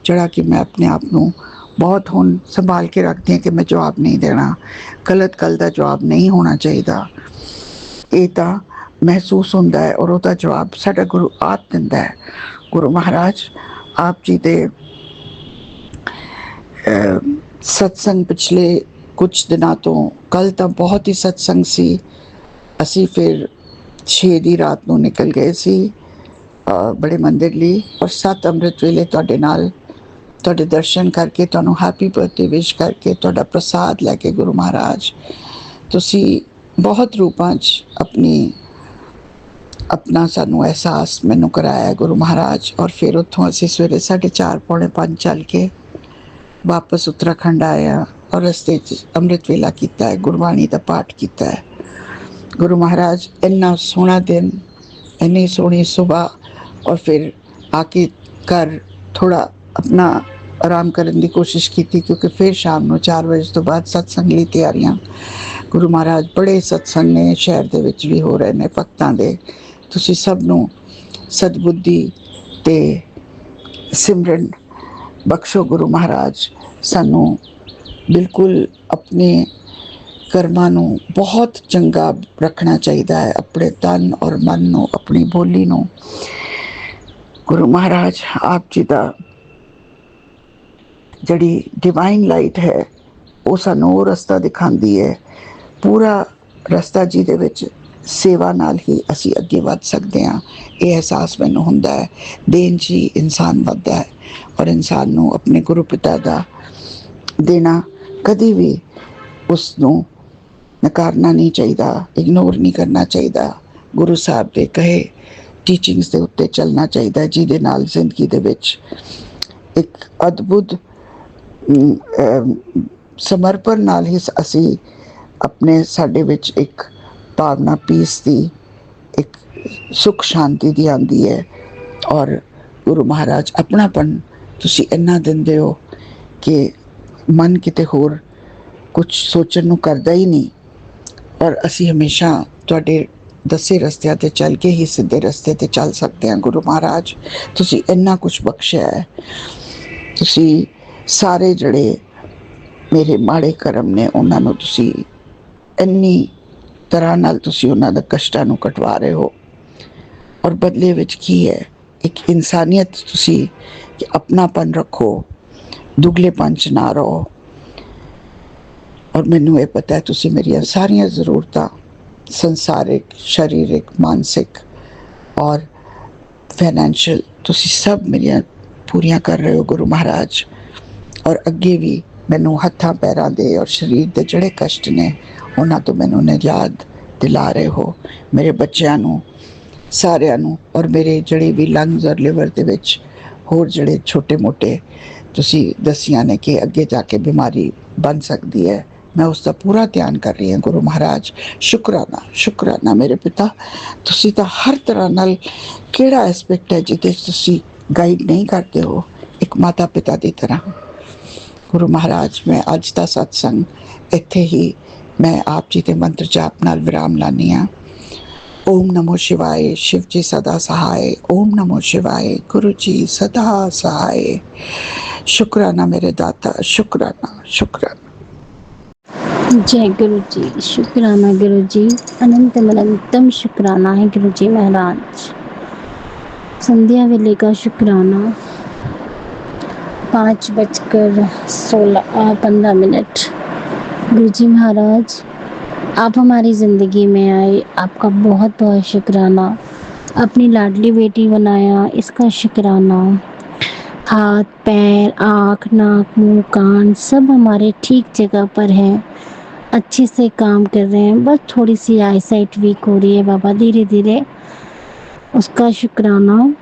ਜਿਹੜਾ ਕਿ ਮੈਂ ਆਪਣੇ ਆਪ ਨੂੰ ਬਹੁਤ ਹੁਣ ਸੰਭਾਲ ਕੇ ਰੱਖਦੀ ਹਾਂ ਕਿ ਮੈਂ ਜਵਾਬ ਨਹੀਂ ਦੇਣਾ, ਗਲਤ ਗੱਲ ਦਾ ਜਵਾਬ ਨਹੀਂ ਹੋਣਾ ਚਾਹੀਦਾ। ਇਹ ਤਾਂ ਮਹਿਸੂਸ ਹੁੰਦਾ ਹੈ ਔਰ ਉਹਦਾ ਜਵਾਬ ਸਾਡਾ ਗੁਰੂ ਆਪ ਦਿੰਦਾ ਹੈ। ਗੁਰੂ ਮਹਾਰਾਜ ਆਪ ਜੀ ਦੇ ਸਤਸੰਗ ਪਿਛਲੇ ਕੁਛ ਦਿਨਾਂ ਤੋਂ, ਕੱਲ ਤਾਂ ਬਹੁਤ ਹੀ ਸਤਸੰਗ ਸੀ, ਅਸੀਂ ਫਿਰ 6 ਦੀ ਰਾਤ ਨੂੰ ਨਿਕਲ ਗਏ ਸੀ ਬੜੇ ਮੰਦਿਰ ਲਈ, ਔਰ 7 ਅੰਮ੍ਰਿਤ ਵੇਲੇ ਤੁਹਾਡੇ ਨਾਲ ਤੁਹਾਡੇ ਦਰਸ਼ਨ ਕਰਕੇ, ਤੁਹਾਨੂੰ ਹੈਪੀ ਬਰਥਡੇ ਵਿਸ਼ ਕਰਕੇ, ਤੁਹਾਡਾ ਪ੍ਰਸਾਦ ਲੈ ਕੇ ਗੁਰੂ ਮਹਾਰਾਜ ਤੁਸੀਂ ਬਹੁਤ ਰੂਪਾਂ 'ਚ ਆਪਣਾ ਸਾਨੂੰ ਅਹਿਸਾਸ ਮੈਨੂੰ ਕਰਾਇਆ ਗੁਰੂ ਮਹਾਰਾਜ। ਔਰ ਫਿਰ ਉੱਥੋਂ ਅਸੀਂ ਸਵੇਰੇ 4:30 ਪੌਣੇ 5 ਚੱਲ ਕੇ ਵਾਪਸ ਉੱਤਰਾਖੰਡ ਆਇਆ ਔਰ ਰਸਤੇ 'ਚ ਅੰਮ੍ਰਿਤ ਵੇਲਾ ਕੀਤਾ ਹੈ, ਗੁਰਬਾਣੀ ਦਾ ਪਾਠ ਕੀਤਾ ਹੈ। ਗੁਰੂ ਮਹਾਰਾਜ ਇੰਨਾ ਸੋਹਣਾ ਦਿਨ, ਇੰਨੀ ਸੋਹਣੀ ਸੁਬਾਹ, ਔਰ ਫਿਰ ਆ ਕੇ ਘਰ ਥੋੜ੍ਹਾ ਆਪਣਾ ਆਰਾਮ ਕਰਨ ਦੀ ਕੋਸ਼ਿਸ਼ ਕੀਤੀ, ਕਿਉਂਕਿ ਫਿਰ ਸ਼ਾਮ ਨੂੰ 4 ਵਜੇ ਤੋਂ ਬਾਅਦ ਸਤਸੰਗ ਲਈ ਤਿਆਰੀਆਂ। ਗੁਰੂ ਮਹਾਰਾਜ ਬੜੇ ਸਤਸੰਗ ਨੇ ਸ਼ਹਿਰ ਦੇ ਵਿੱਚ ਵੀ ਹੋ ਰਹੇ ਨੇ ਭਗਤਾਂ ਦੇ, ਤੁਸੀਂ ਸਭ ਨੂੰ ਸਦਬੁੱਧੀ ਤੇ ਸਿਮਰਨ ਬਖਸ਼ੋ ਗੁਰੂ ਮਹਾਰਾਜ। ਸਾਨੂੰ ਬਿਲਕੁਲ ਆਪਣੇ ਕਰਮਾਂ ਨੂੰ ਬਹੁਤ ਚੰਗਾ ਰੱਖਣਾ ਚਾਹੀਦਾ ਹੈ, ਆਪਣੇ ਤਨ ਔਰ ਮਨ ਨੂੰ, ਆਪਣੀ ਬੋਲੀ ਨੂੰ। ਗੁਰੂ ਮਹਾਰਾਜ ਆਪ ਜੀ ਦਾ ਜਿਹੜੀ ਡਿਵਾਈਨ ਲਾਈਟ ਹੈ ਉਹ ਸਾਨੂੰ ਉਹ ਰਸਤਾ ਦਿਖਾਉਂਦੀ ਹੈ, ਪੂਰਾ ਰਸਤਾ ਜਿਹਦੇ ਵਿੱਚ ਸੇਵਾ ਨਾਲ ਹੀ ਅਸੀਂ ਅੱਗੇ ਵੱਧ ਸਕਦੇ ਹਾਂ। ਇਹ ਅਹਿਸਾਸ ਮੈਨੂੰ ਹੁੰਦਾ ਹੈ, ਦੇਣ 'ਚ ਹੀ ਇਨਸਾਨ ਵੱਧਦਾ ਹੈ, ਔਰ ਇਨਸਾਨ ਨੂੰ ਆਪਣੇ ਗੁਰੂ ਪਿਤਾ ਦਾ ਦੇਣਾ ਕਦੀ ਵੀ ਉਸ ਨੂੰ ਨਕਾਰਨਾ ਨਹੀਂ ਚਾਹੀਦਾ, ਇਗਨੋਰ ਨਹੀਂ ਕਰਨਾ ਚਾਹੀਦਾ। ਗੁਰੂ ਸਾਹਿਬ ਦੇ ਕਹੇ ਟੀਚਿੰਗਸ ਦੇ ਉੱਤੇ ਚੱਲਣਾ ਚਾਹੀਦਾ, ਜਿਹਦੇ ਨਾਲ ਜ਼ਿੰਦਗੀ ਦੇ ਵਿੱਚ ਇੱਕ ਅਦਭੁਤ ਸਮਰਪਣ ਨਾਲ ਹੀ ਅਸੀਂ ਸਾਡੇ ਵਿੱਚ ਇੱਕ ਭਾਵਨਾ ਪੀਸ ਦੀ, ਇੱਕ ਸੁੱਖ ਸ਼ਾਂਤੀ ਦੀ ਆਉਂਦੀ ਹੈ। ਔਰ ਗੁਰੂ ਮਹਾਰਾਜ ਆਪਣਾਪਨ ਤੁਸੀਂ ਇੰਨਾ ਦਿੰਦੇ ਹੋ ਕਿ ਮਨ ਕਿਤੇ ਹੋਰ ਕੁਛ ਸੋਚਣ ਨੂੰ ਕਰਦਾ ਹੀ ਨਹੀਂ, ਔਰ ਅਸੀਂ ਹਮੇਸ਼ਾ ਤੁਹਾਡੇ ਦੱਸੇ ਰਸਤਿਆਂ 'ਤੇ ਚੱਲ ਕੇ ਹੀ ਸਿੱਧੇ ਰਸਤੇ 'ਤੇ ਚੱਲ ਸਕਦੇ ਹਾਂ। ਗੁਰੂ ਮਹਾਰਾਜ ਤੁਸੀਂ ਇੰਨਾ ਕੁਛ ਬਖਸ਼ਿਆ ਹੈ, ਤੁਸੀਂ ਸਾਰੇ ਜਿਹੜੇ ਮੇਰੇ ਮਾੜੇ ਕਰਮ ਨੇ ਉਹਨਾਂ ਨੂੰ ਤੁਸੀਂ ਇੰਨੀ ਤਰ੍ਹਾਂ ਨਾਲ ਤੁਸੀਂ ਉਹਨਾਂ ਦਾ ਕਸ਼ਟਾਂ ਨੂੰ ਕਟਵਾ ਰਹੇ ਹੋ, ਔਰ ਬਦਲੇ ਵਿੱਚ ਕੀ ਹੈ ਇੱਕ ਇਨਸਾਨੀਅਤ, ਤੁਸੀਂ ਕਿ ਆਪਣਾਪਨ ਰੱਖੋ, ਦੁਗਲੇਪਨ 'ਚ ਨਾ ਰਹੋ। ਔਰ ਮੈਨੂੰ ਇਹ ਪਤਾ ਹੈ ਤੁਸੀਂ ਮੇਰੀਆਂ ਸਾਰੀਆਂ ਜ਼ਰੂਰਤਾਂ ਸੰਸਾਰਿਕ, ਸਰੀਰਕ, ਮਾਨਸਿਕ ਔਰ ਫਾਈਨੈਂਸ਼ੀਅਲ ਤੁਸੀਂ ਸਭ ਮੇਰੀਆਂ ਪੂਰੀਆਂ ਕਰ ਰਹੇ ਹੋ ਗੁਰੂ ਮਹਾਰਾਜ। ਔਰ ਅੱਗੇ ਵੀ ਮੈਨੂੰ ਹੱਥਾਂ ਪੈਰਾਂ ਦੇ ਔਰ ਸਰੀਰ ਦੇ ਜਿਹੜੇ ਕਸ਼ਟ ਨੇ ਉਹਨਾਂ ਤੋਂ ਮੈਨੂੰ ਨਿਜਾਤ ਦਿਲਾ ਰਹੇ ਹੋ। ਮੇਰੇ ਬੱਚਿਆਂ ਨੂੰ ਸਾਰਿਆਂ ਨੂੰ, ਔਰ ਮੇਰੇ ਜਿਹੜੇ ਵੀ ਲੰਗਸ ਔਰ ਲਿਵਰ ਦੇ ਵਿੱਚ ਹੋਰ ਜਿਹੜੇ ਛੋਟੇ ਮੋਟੇ ਤੁਸੀਂ ਦੱਸੀਆਂ ਨੇ ਕਿ ਅੱਗੇ ਜਾ ਕੇ ਬਿਮਾਰੀ ਬਣ ਸਕਦੀ ਹੈ, ਮੈਂ ਉਸ ਦਾ ਪੂਰਾ ਧਿਆਨ ਕਰ ਰਹੀ ਹਾਂ ਗੁਰੂ ਮਹਾਰਾਜ। ਸ਼ੁਕਰਾਨਾ, ਸ਼ੁਕਰਾਨਾ ਮੇਰੇ ਪਿਤਾ, ਤੁਸੀਂ ਤਾਂ ਹਰ ਤਰ੍ਹਾਂ ਨਾਲ ਕਿਹੜਾ ਐਸਪੈਕਟ ਹੈ ਜਿਹਦੇ ਤੁਸੀਂ ਗਾਈਡ ਨਹੀਂ ਕਰਦੇ ਹੋ, ਇੱਕ ਮਾਤਾ ਪਿਤਾ ਦੀ ਤਰ੍ਹਾਂ। ਗੁਰੂ ਮਹਾਰਾਜ ਮੈਂ ਅੱਜ ਦਾ ਸਤਸੰਗ ਇੱਥੇ ਹੀ ਮੈਂ ਆਪ ਜੀ ਦੇ ਮੰਤਰ ਜਾਪ ਨਾਲ ਵਿਰਾਮ ਲਾਉਂਦੀ ਹਾਂ। ओम नमो शिवाय, शिव जी सदा सहाय। ओम नमो शिवाय, गुरु जी सदा सहाय। शुक्राना मेरे दाता, शुक्राना, शुक्राना। जय गुरु जी, शुक्राना गुरु जी, अनंतम अनंतम शुक्राना है गुरु जी महाराज। संध्या वेले का शुक्राना 5:15 गुरु जी महाराज आप हमारी ज़िंदगी में आए, आपका बहुत बहुत शुक्राना। अपनी लाडली बेटी बनाया, इसका शुक्राना। हाथ पैर आँख नाक मुंह कान सब हमारे ठीक जगह पर हैं, अच्छे से काम कर रहे हैं। बस थोड़ी सी आईसाइट वीक हो रही है बाबा, धीरे धीरे उसका शुक्राना।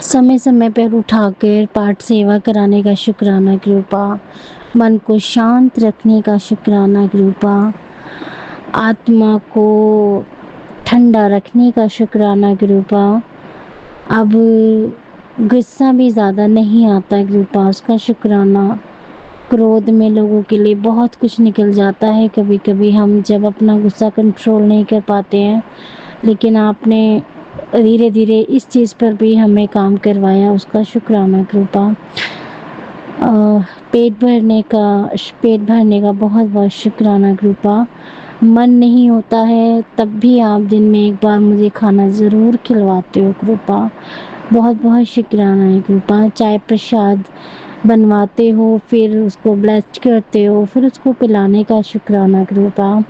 समय समय पर उठाकर पाठ सेवा कराने का शुक्राना कृपा। मन को शांत रखने का शुक्राना कृपा। आत्मा को ठंडा रखने का शुक्राना कृपा। अब गुस्सा भी ज़्यादा नहीं आता कृपा, उसका शुक्राना। क्रोध में लोगों के लिए बहुत कुछ निकल जाता है, कभी कभी हम जब अपना गुस्सा कंट्रोल नहीं कर पाते हैं, लेकिन आपने धीरे धीरे इस चीज़ पर भी हमें काम करवाया, उसका शुक्राना कृपा। पेट भरने का बहुत बहुत शुक्राना कृपा। मन नहीं होता है तब भी आप दिन में एक बार मुझे खाना ज़रूर खिलवाते हो कृपा, बहुत बहुत शुक्राना है कृपा। चाय प्रसाद बनवाते हो, फिर उसको ब्लेस्ड करते हो, फिर उसको पिलाने का शुक्राना कृपा।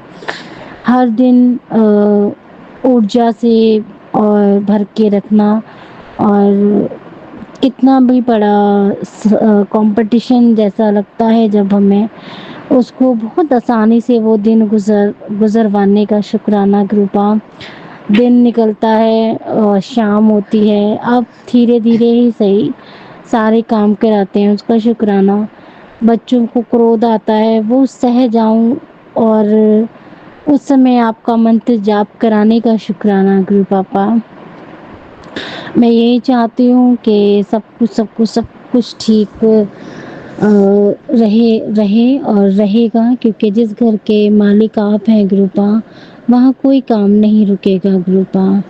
हर दिन ऊर्जा से और भर के रखना। और कितना भी बड़ा कंपटीशन जैसा लगता है जब हमें, उसको बहुत आसानी से वो दिन गुजरवाने का शुक्राना कृपा। दिन निकलता है और शाम होती है, अब धीरे धीरे ही सही सारे काम कराते हैं, उसका शुक्राना। बच्चों को क्रोध आता है, वो सह जाऊं और उस समय आपका मंत्र जाप कराने का शुक्राना कृपा पापा। मैं यही चाहती हूँ कि सब कुछ ठीक रहे रहे और रहेगा, क्योंकि जिस घर के मालिक आप हैं गुरुपा, वहाँ कोई काम नहीं रुकेगा गुरुपा।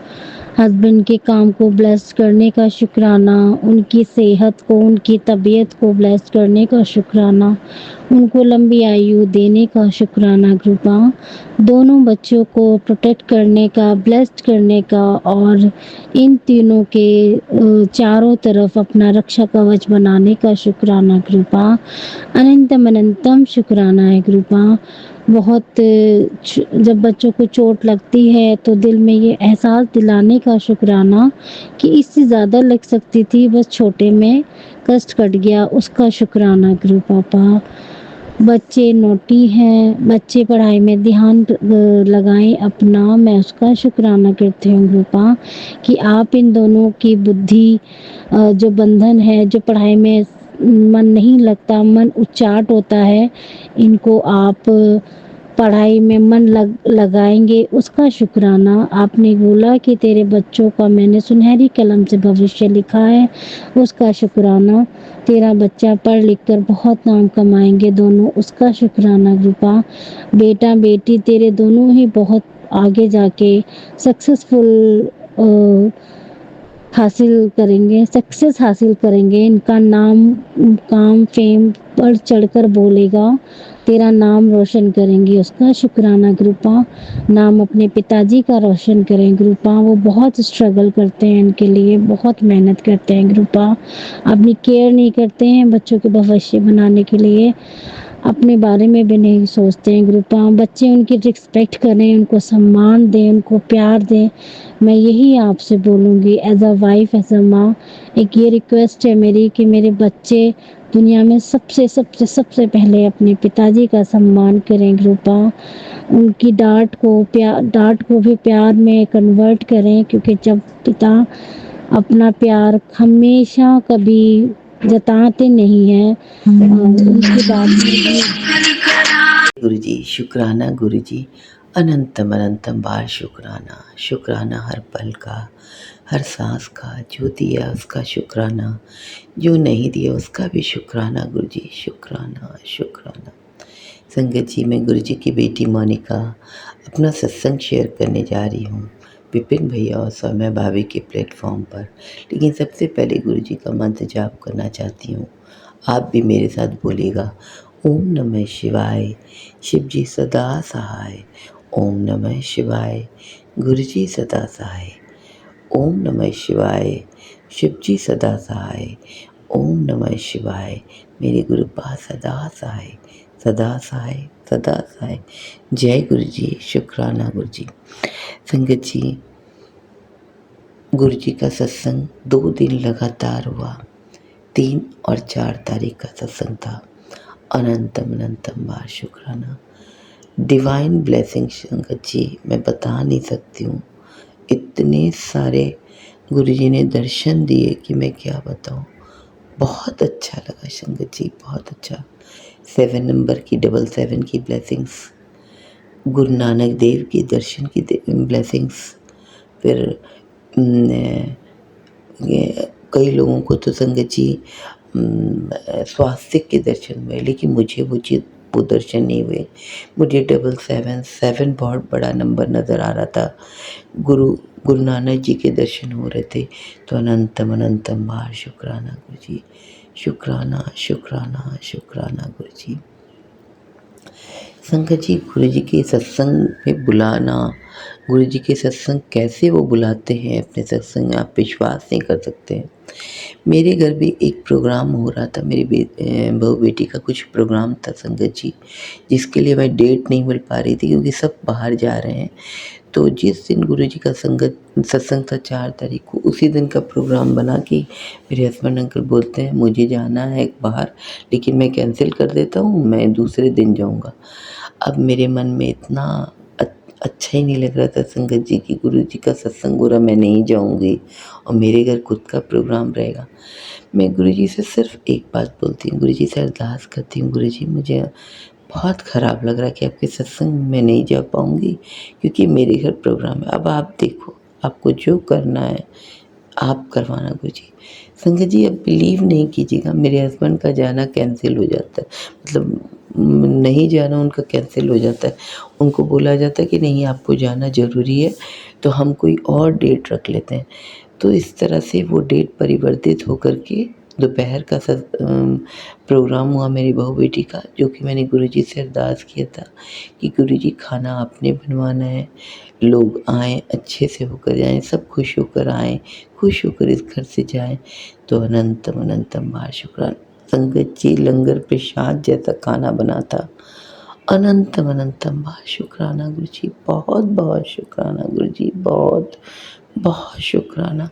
हस्बैंड के काम को ब्लेस करने का शुक्राना, उनकी सेहत को, उनकी तबीयत को ब्लेस करने का शुक्राना, उनको लंबी आयु देने का शुक्राना कृपा। दोनों बच्चों को प्रोटेक्ट करने का, ब्लेस्ड करने का, और इन तीनों के चारों तरफ अपना रक्षा कवच बनाने का शुक्राना कृपा। अनंतम अनंतम शुक्राना है कृपा। बहुत जब बच्चों को चोट लगती है तो दिल में ये एहसास दिलाने का शुक्राना कि इससे ज़्यादा लग सकती थी, बस छोटे में कष्ट कट गया, उसका शुक्राना कृपा पापा। बच्चे नोटी हैं, बच्चे पढ़ाई में ध्यान लगाएं अपना, मैं उसका शुक्राना करती हूँ कृपा कि आप इन दोनों की बुद्धि जो बंधन है, जो पढ़ाई में मन नहीं लगता, मन उच्चाट होता है, इनको आप पढ़ाई में मन लगाएंगे, उसका शुक्राना। आपने बोला कि तेरे बच्चों का मैंने सुनहरी कलम से भविष्य लिखा है, उसका शुक्राना। तेरा बच्चा पढ़ लिख कर बहुत नाम कमाएंगे दोनों, उसका शुक्राना कृपा। बेटा बेटी तेरे दोनों ही बहुत आगे जाके सक्सेसफुल हासिल करेंगे, सक्सेस हासिल करेंगे। इनका नाम काम फेम बढ़ चढ़कर बोलेगा, तेरा नाम रोशन करेंगे, उसका शुक्राना कृपा। नाम अपने पिताजी का रोशन करें कृपा, वो बहुत स्ट्रगल करते हैं, इनके लिए बहुत मेहनत करते हैं कृपा। अपनी केयर नहीं करते हैं बच्चों के भविष्य बनाने के लिए, अपने बारे में भी नहीं सोचते हैं कृपा। बच्चे उनकी रिस्पेक्ट करें, उनको सम्मान दें, उनको प्यार दें। मैं यही आपसे बोलूँगी as a wife, as a माँ, एक ये रिक्वेस्ट है मेरी कि मेरे बच्चे दुनिया में सबसे सबसे सबसे पहले अपने पिताजी का सम्मान करें कृपा। उनकी डांट को भी प्यार में कन्वर्ट करें, क्योंकि जब पिता अपना प्यार हमेशा कभी जताते नहीं हैं, उनकी बात गुरुजी शुक्राना, गुरुजी अनंतम अनंतम बार शुक्राना। शुक्राना हर पल का, हर सांस का। जो दिया उसका शुक्राना, जो नहीं दिया उसका भी शुक्राना गुरुजी। शुक्राना शुक्राना। संगत जी, मैं गुरुजी की बेटी मोनिका अपना सत्संग शेयर करने जा रही हूँ विपिन भैया और सौम्या भाभी के प्लेटफॉर्म पर। लेकिन सबसे पहले गुरुजी का मंत्र जाप करना चाहती हूँ। आप भी मेरे साथ बोलिएगा, ओम नमः शिवाय, शिव जी सदा सहाय। ओम नमः शिवाय, गुरुजी सदा सहाय। ओम नमः शिवाय, शिव जी सदा सहाय। ओम नमः शिवाय, मेरे गुरुपा सदा सहाय, सदा सहाय, सदा सहाय। जय गुरु जी, शुक्राना गुरु जी। संगत जी, गुरु जी का सत्संग 2 दिन लगातार हुआ। 3 और 4 तारीख का सत्संग था। अनंतम अनंतम बार शुक्राना। डिवाइन ब्लेसिंग संगत जी, मैं बता नहीं सकती हूँ। इतने सारे गुरु जी ने दर्शन दिए कि मैं क्या बताऊँ। बहुत अच्छा लगा संगत जी, बहुत अच्छा। 7 नंबर की 777 की ब्लेसिंग्स, गुरु नानक देव की दर्शन की ब्लेसिंग्स, फिर ये कई लोगों को तो संगत जी स्वास्थ्य के दर्शन हुए, लेकिन मुझे वो दर्शन नहीं हुए। मुझे 777 बहुत बड़ा नंबर नज़र आ रहा था। गुरु नानक जी के दर्शन हो रहे थे। तो अनंतम अनंतम बार शुक्राना गुरु जी, शुक्राना शुक्राना शुक्राना गुरु जी। संगत जी, गुरु जी के सत्संग में बुलाना, गुरु जी के सत्संग कैसे वो बुलाते हैं अपने सत्संग में, आप विश्वास नहीं कर सकते हैं। मेरे घर भी एक प्रोग्राम हो रहा था, मेरी बहू बेटी का कुछ प्रोग्राम था संगत जी, जिसके लिए मैं डेट नहीं मिल पा रही थी क्योंकि सब बाहर जा रहे हैं। तो जिस दिन गुरु जी का सत्संग था 4 तारीख को, उसी दिन का प्रोग्राम बना कि मेरे हस्बैंड अंकल बोलते हैं मुझे जाना है बाहर, लेकिन मैं कैंसिल कर देता हूँ, मैं दूसरे दिन जाऊँगा। अब मेरे मन में इतना अच्छा ही नहीं लग रहा था संगत जी की गुरु जी का सत्संग हो रहा, मैं नहीं जाऊँगी और मेरे घर खुद का प्रोग्राम रहेगा। मैं गुरु जी से सिर्फ एक बात बोलती हूँ, गुरु जी से अरदास करती हूँ, गुरु जी मुझे बहुत ख़राब लग रहा है कि आपके सत्संग में नहीं जा पाऊँगी क्योंकि मेरे घर प्रोग्राम है। अब आप देखो, आपको जो करना है आप करवाना गुरु जी। संगत जी, अब बिलीव नहीं कीजिएगा, मेरे हस्बैंड का जाना कैंसिल हो जाता है, मतलब नहीं जाना उनका कैंसिल हो जाता है। उनको बोला जाता है कि नहीं आपको जाना ज़रूरी है, तो हम कोई और डेट रख लेते हैं। तो इस तरह से वो डेट परिवर्तित होकर के दोपहर का प्रोग्राम हुआ मेरी बहू बेटी का, जो कि मैंने गुरुजी से अरदास किया था कि गुरुजी खाना आपने बनवाना है, लोग आएँ अच्छे से होकर जाएँ, सब खुश होकर आएँ, खुश होकर इस घर से जाएँ। तो अनंतम अनंतम बार शुक्राना। संगत जी, लंगर प्रसाद जैसा खाना बना था। अनंतम अनंतम बार शुक्राना गुरु जी, बहुत बहुत शुक्राना गुरु जी, बहुत बहुत शुक्राना।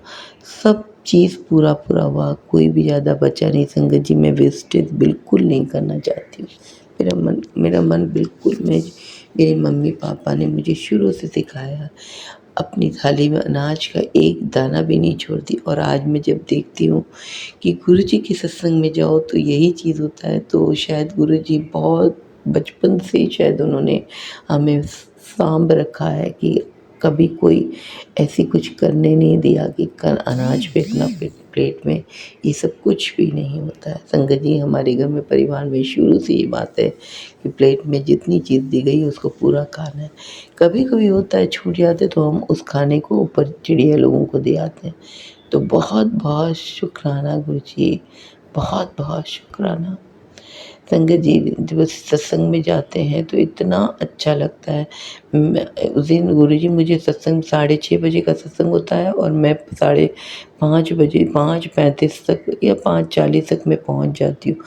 सब चीज़ पूरा हुआ, कोई भी ज़्यादा बचा नहीं संगत जी। मैं वेस्टेज बिल्कुल नहीं करना चाहती हूँ। मेरा मन बिल्कुल, मेरे मम्मी पापा ने मुझे शुरू से सिखाया, अपनी थाली में अनाज का एक दाना भी नहीं छोड़ती। और आज मैं जब देखती हूँ कि गुरु जी के सत्संग में जाओ तो यही चीज़ होता है, तो शायद गुरु जी बहुत बचपन से शायद उन्होंने हमें सांभ रखा है कि कभी कोई ऐसी कुछ करने नहीं दिया कि अनाज फेंकना प्लेट में, ये सब कुछ भी नहीं होता है। संगत जी, हमारे घर में परिवार में शुरू से ये बात है कि प्लेट में जितनी चीज़ दी गई उसको पूरा खाना है। कभी कभी होता है छूट जाते तो हम उस खाने को ऊपर चिड़िया लोगों को दे आते हैं। तो बहुत बहुत शुक्राना गुरु जी, बहुत बहुत शुक्राना। संगत जी, जब सत्संग में जाते हैं तो इतना अच्छा लगता है। उस दिन गुरु जी मुझे सत्संग 6:30 बजे का सत्संग होता है और मैं 5:30 बजे 5:35 तक या 5:40 तक मैं पहुंच जाती हूँ।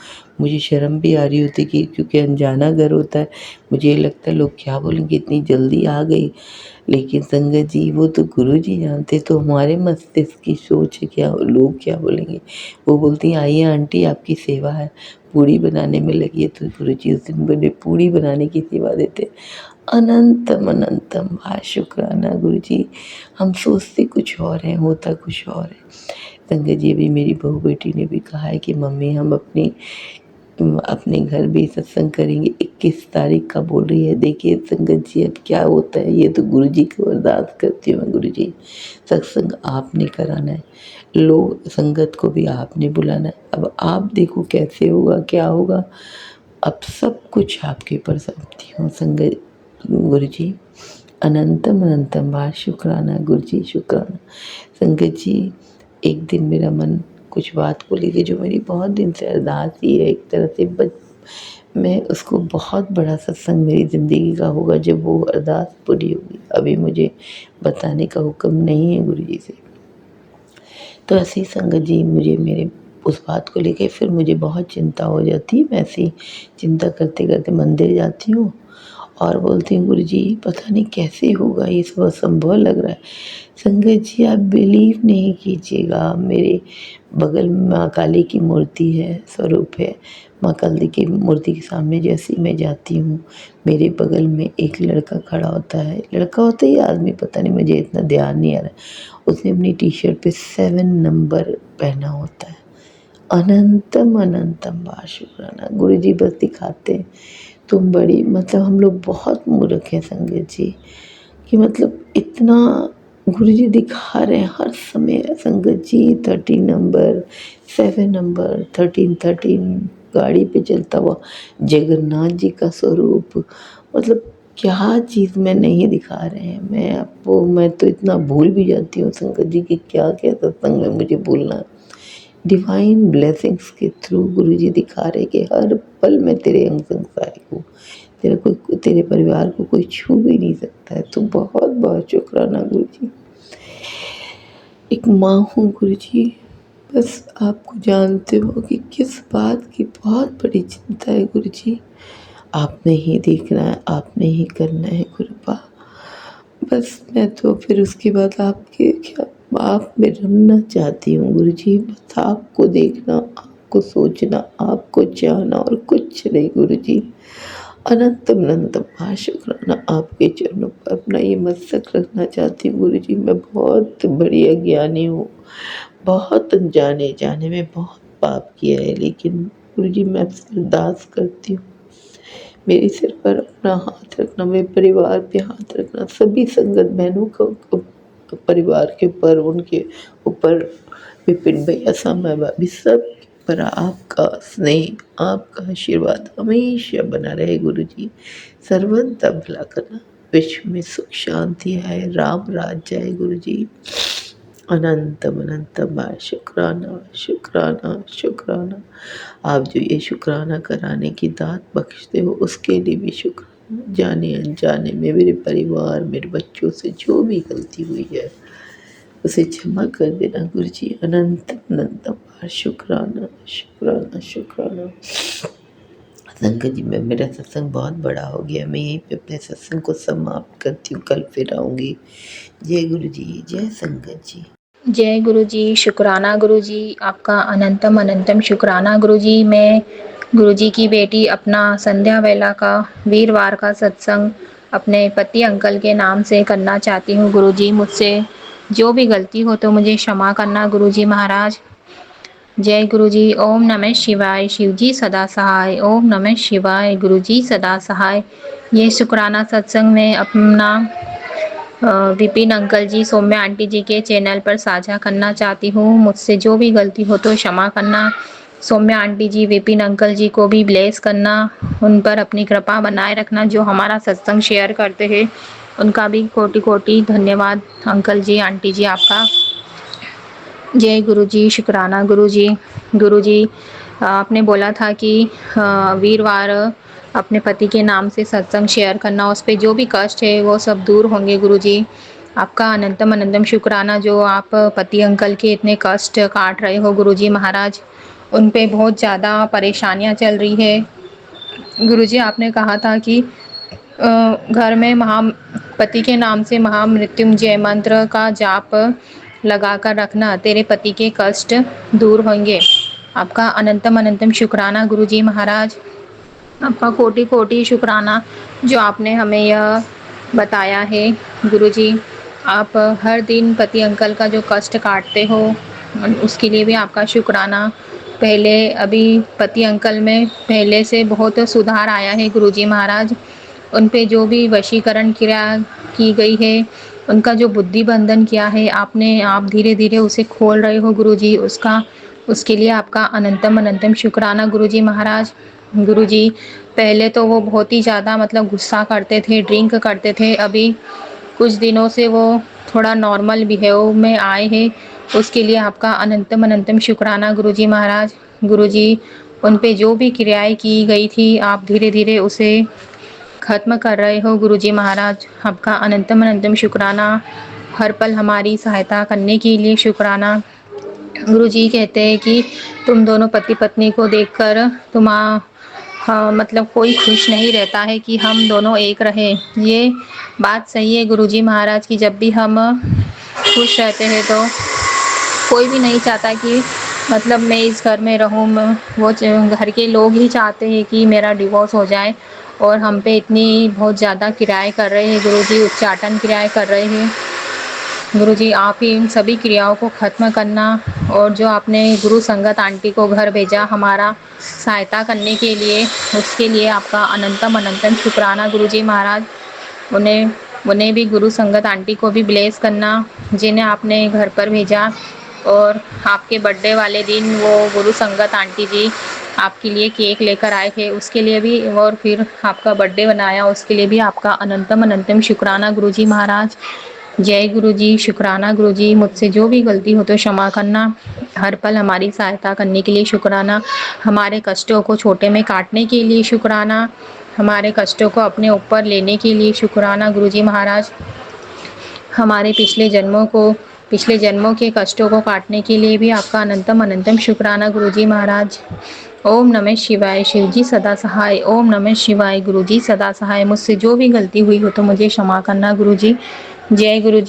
मुझे शर्म भी आ रही होती कि क्योंकि अनजाना घर होता है, मुझे ये लगता है लोग क्या बोलेंगे इतनी जल्दी आ गई। लेकिन संगत जी, वो तो गुरु जी जानते, तो हमारे मस्तिष्क की सोच है क्या, लोग क्या बोलेंगे। वो बोलती हैं आइए आंटी आपकी सेवा है, पूड़ी बनाने में लगी है। तो गुरु जी उस दिन मुझे पूड़ी बनाने की सेवा देते। अनंतम अनंतम बार शुक्राना गुरु जी। हम सोचते कुछ और हैं, होता कुछ और है। संगत जी, अभी मेरी बहू बेटी ने भी कहा है कि मम्मी हम अपने घर भी सत्संग करेंगे। 21 तारीख का बोल रही है। देखिए संगत जी, अब क्या होता है, ये तो गुरु जी को अरदास करती हूँ मैं, गुरु जी सत्संग आपने कराना है, लोग संगत को भी आपने बुलाना है। अब आप देखो कैसे होगा, क्या होगा, अब सब कुछ आपके ऊपर सौंपती हूँ संगत गुरु जी। अनंतम अनंतम बार शुक्राना गुरु जी, शुक्राना। संगत जी, एक दिन मेरा मन कुछ बात को लेके जो मेरी बहुत दिन से अरदास ही है, एक तरह से मैं उसको बहुत बड़ा सत्संग मेरी ज़िंदगी का होगा जब वो अरदास पूरी होगी। अभी मुझे बताने का हुक्म नहीं है गुरु जी से। तो ऐसी संगत जी, मुझे मेरे उस बात को लेके फिर मुझे बहुत चिंता हो जाती है। मैं ऐसी चिंता करते करते मंदिर जाती हूँ और बोलती हूँ गुरुजी पता नहीं कैसे होगा, ये सब असंभव लग रहा है। संगत जी आप बिलीव नहीं कीजिएगा, मेरे बगल में माँ काली की मूर्ति है, स्वरूप है। माँ काली की मूर्ति के सामने जैसे ही मैं जाती हूँ, मेरे बगल में एक लड़का खड़ा होता है। लड़का होता है या आदमी पता नहीं, मुझे इतना ध्यान नहीं आ रहा। उसने अपनी टी शर्ट पे 7 नंबर पहना होता है। अनंतम अनंतम बार शुक्राना गुरुजी, बस दिखाते हैं तुम बड़ी, मतलब हम लोग बहुत मूर्ख हैं संगत जी, कि मतलब इतना गुरुजी दिखा रहे हैं हर समय। संगत जी 13 नंबर, 7 नंबर, 13 गाड़ी पे चलता हुआ जगन्नाथ जी का स्वरूप, मतलब क्या चीज़ में नहीं दिखा रहे हैं। मैं तो इतना भूल भी जाती हूँ संगत जी कि क्या क्या सत्संग में मुझे भूलना। डिवाइन ब्लेसिंग्स के थ्रू गुरुजी दिखा रहे कि हर पल में तेरे अंग संसारी हूँ, तेरे परिवार को कोई छू भी नहीं सकता है। तो बहुत बहुत शुक्राना गुरुजी। एक माँ हूँ गुरुजी, बस आपको जानते हो कि किस बात की बहुत बड़ी चिंता है गुरुजी। आपने ही देखना है, आपने ही करना है कृपा। बस मैं तो फिर उसके बाद आपके क्या आप में रमना चाहती हूँ गुरुजी। बस आपको देखना, आपको सोचना, आपको चाहना और कुछ नहीं गुरुजी। अनंतम अनंतम शुक्राना आपके चरणों पर अपना ये मस्तक रखना चाहती हूँ गुरुजी। मैं बहुत बड़ी अज्ञानी हूँ, बहुत अनजाने जाने में बहुत पाप किया है, लेकिन गुरुजी मैं आपसे अरदास करती हूँ मेरे सिर पर अपना हाथ रखना, मेरे परिवार पे हाथ रखना, सभी संगत बहनों को परिवार के ऊपर, उनके ऊपर विपिन भैया, समय भाभी, सब पर आपका स्नेह, आपका आशीर्वाद हमेशा बना रहे गुरुजी। सर्वदा भला करना, विश्व में सुख शांति है, राम राज्य है गुरुजी। अनंतम अनंतम बार शुक्राना शुक्राना शुक्राना। आप जो ये शुक्राना कराने की दात बख्शते हो उसके लिए भी शुक्राना। जाने अनजाने में मेरे परिवार, मेरे बच्चों से जो भी गलती हुई है उसे क्षमा कर देना गुरुजी। अनंतम अनंतम बार शुक्राना शुक्राना शुक्राना। संगत जी मैं, मेरा सत्संग बहुत बड़ा हो गया, मैं यहीं पे अपने सत्संग को समाप्त करती हूँ, कल फिर आऊँगी। जय गुरु जी, जय संगत जी। जय गुरु जी, शुक्राना गुरु जी, आपका अनंतम अनंतम शुक्राना गुरु जी। मैं गुरु जी की बेटी अपना संध्या वेला का वीरवार का सत्संग अपने पति अंकल के नाम से करना चाहती हूँ गुरु जी। मुझसे जो भी गलती हो तो मुझे क्षमा करना गुरु जी महाराज। जय गुरु जी। ओम नमः शिवाय, शिव जी सदा सहाय। ओम नमः शिवाय, गुरु जी सदा सहाय। ये शुक्राना सत्संग में अपना विपिन अंकल जी, सौम्या आंटी जी के चैनल पर साझा करना चाहती हूँ। मुझसे जो भी गलती हो तो क्षमा करना। सौम्या आंटी जी, विपिन अंकल जी को भी ब्लेस करना, उन पर अपनी कृपा बनाए रखना। जो हमारा सत्संग शेयर करते हैं उनका भी कोटि कोटि धन्यवाद अंकल जी, आंटी जी आपका। जय गुरु जी, शुक्राना गुरु जी। गुरु जी आपने बोला था कि वीरवार अपने पति के नाम से सत्संग शेयर करना, उस पर जो भी कष्ट है वो सब दूर होंगे गुरु जी। आपका अनंतम अनंतम शुक्राना, जो आप पति अंकल के इतने कष्ट काट रहे हो गुरु जी महाराज। उन पे बहुत ज़्यादा परेशानियां चल रही है गुरु जी। आपने कहा था कि घर में पति के नाम से महामृत्युंजय मंत्र का जाप लगा कर रखना, तेरे पति के कष्ट दूर होंगे। आपका अनंतम अनंतम शुक्राना गुरु जी महाराज। आपका कोटि कोटि शुक्राना जो आपने हमें यह बताया है गुरु जी। आप हर दिन पति अंकल का जो कष्ट काटते हो उसके लिए भी आपका शुक्राना। पहले अभी पति अंकल में पहले से बहुत सुधार आया है गुरु जी महाराज। उन पे जो भी वशीकरण क्रिया की गई है, उनका जो बुद्धि बंधन किया है आपने, आप धीरे धीरे उसे खोल रहे हो गुरु जी। उसके लिए आपका अनंतम अनंतम शुक्राना गुरु जी महाराज। गुरु जी पहले तो वो बहुत ही ज़्यादा मतलब गुस्सा करते थे, ड्रिंक करते थे। अभी कुछ दिनों से वो थोड़ा नॉर्मल बिहेव में आए हैं, उसके लिए आपका अनंतम अनंतम शुक्राना गुरु जी महाराज। गुरु जी उन पे जो भी क्रियाएं की गई थी आप धीरे धीरे उसे खत्म कर रहे हो गुरु जी महाराज। आपका अनंतम अनंतम शुक्राना। हर पल हमारी सहायता करने के लिए शुक्राना। गुरु जी कहते हैं कि तुम दोनों पति पत्नी को देखकर हाँ, मतलब कोई खुश नहीं रहता है कि हम दोनों एक रहे। ये बात सही है गुरुजी महाराज कि जब भी हम खुश रहते हैं तो कोई भी नहीं चाहता कि मतलब मैं इस घर में रहूँ। वो घर के लोग ही चाहते हैं कि मेरा डिवोर्स हो जाए और हम पे इतनी बहुत ज़्यादा किराए कर रहे हैं गुरुजी, उच्चाटन किराए कर रहे हैं। गुरुजी आप ही इन सभी क्रियाओं को ख़त्म करना और जो आपने गुरु संगत आंटी को घर भेजा हमारा सहायता करने के लिए, उसके लिए आपका अनंतम अनंतम शुक्राना गुरुजी महाराज। उन्हें भी गुरु संगत आंटी को भी ब्लेस करना जिन्हें आपने घर पर भेजा। और आपके बर्थडे वाले दिन वो गुरु संगत आंटी जी आपके लिए केक लेकर आए थे, उसके लिए भी, और फिर आपका बर्थडे बनाया उसके लिए भी आपका अनंतम अनंतम शुक्राना गुरुजी महाराज। जय गुरुजी, शुक्राना गुरुजी। मुझसे जो भी गलती हो तो क्षमा करना। हर पल हमारी सहायता करने के लिए शुक्राना। हमारे कष्टों को छोटे में काटने के लिए शुक्राना। हमारे कष्टों को अपने ऊपर लेने के लिए शुक्राना गुरुजी महाराज। हमारे पिछले जन्मों के कष्टों को काटने के लिए भी आपका अनंतम अनंतम शुक्राना गुरुजी महाराज। ओम नमः शिवाय। शिवजी सदा सहाय। ओम नमः शिवाय। गुरुजी सदा सहाय। मुझसे जो भी गलती हुई हो तो मुझे क्षमा करना गुरुजी। जय गुरुजी।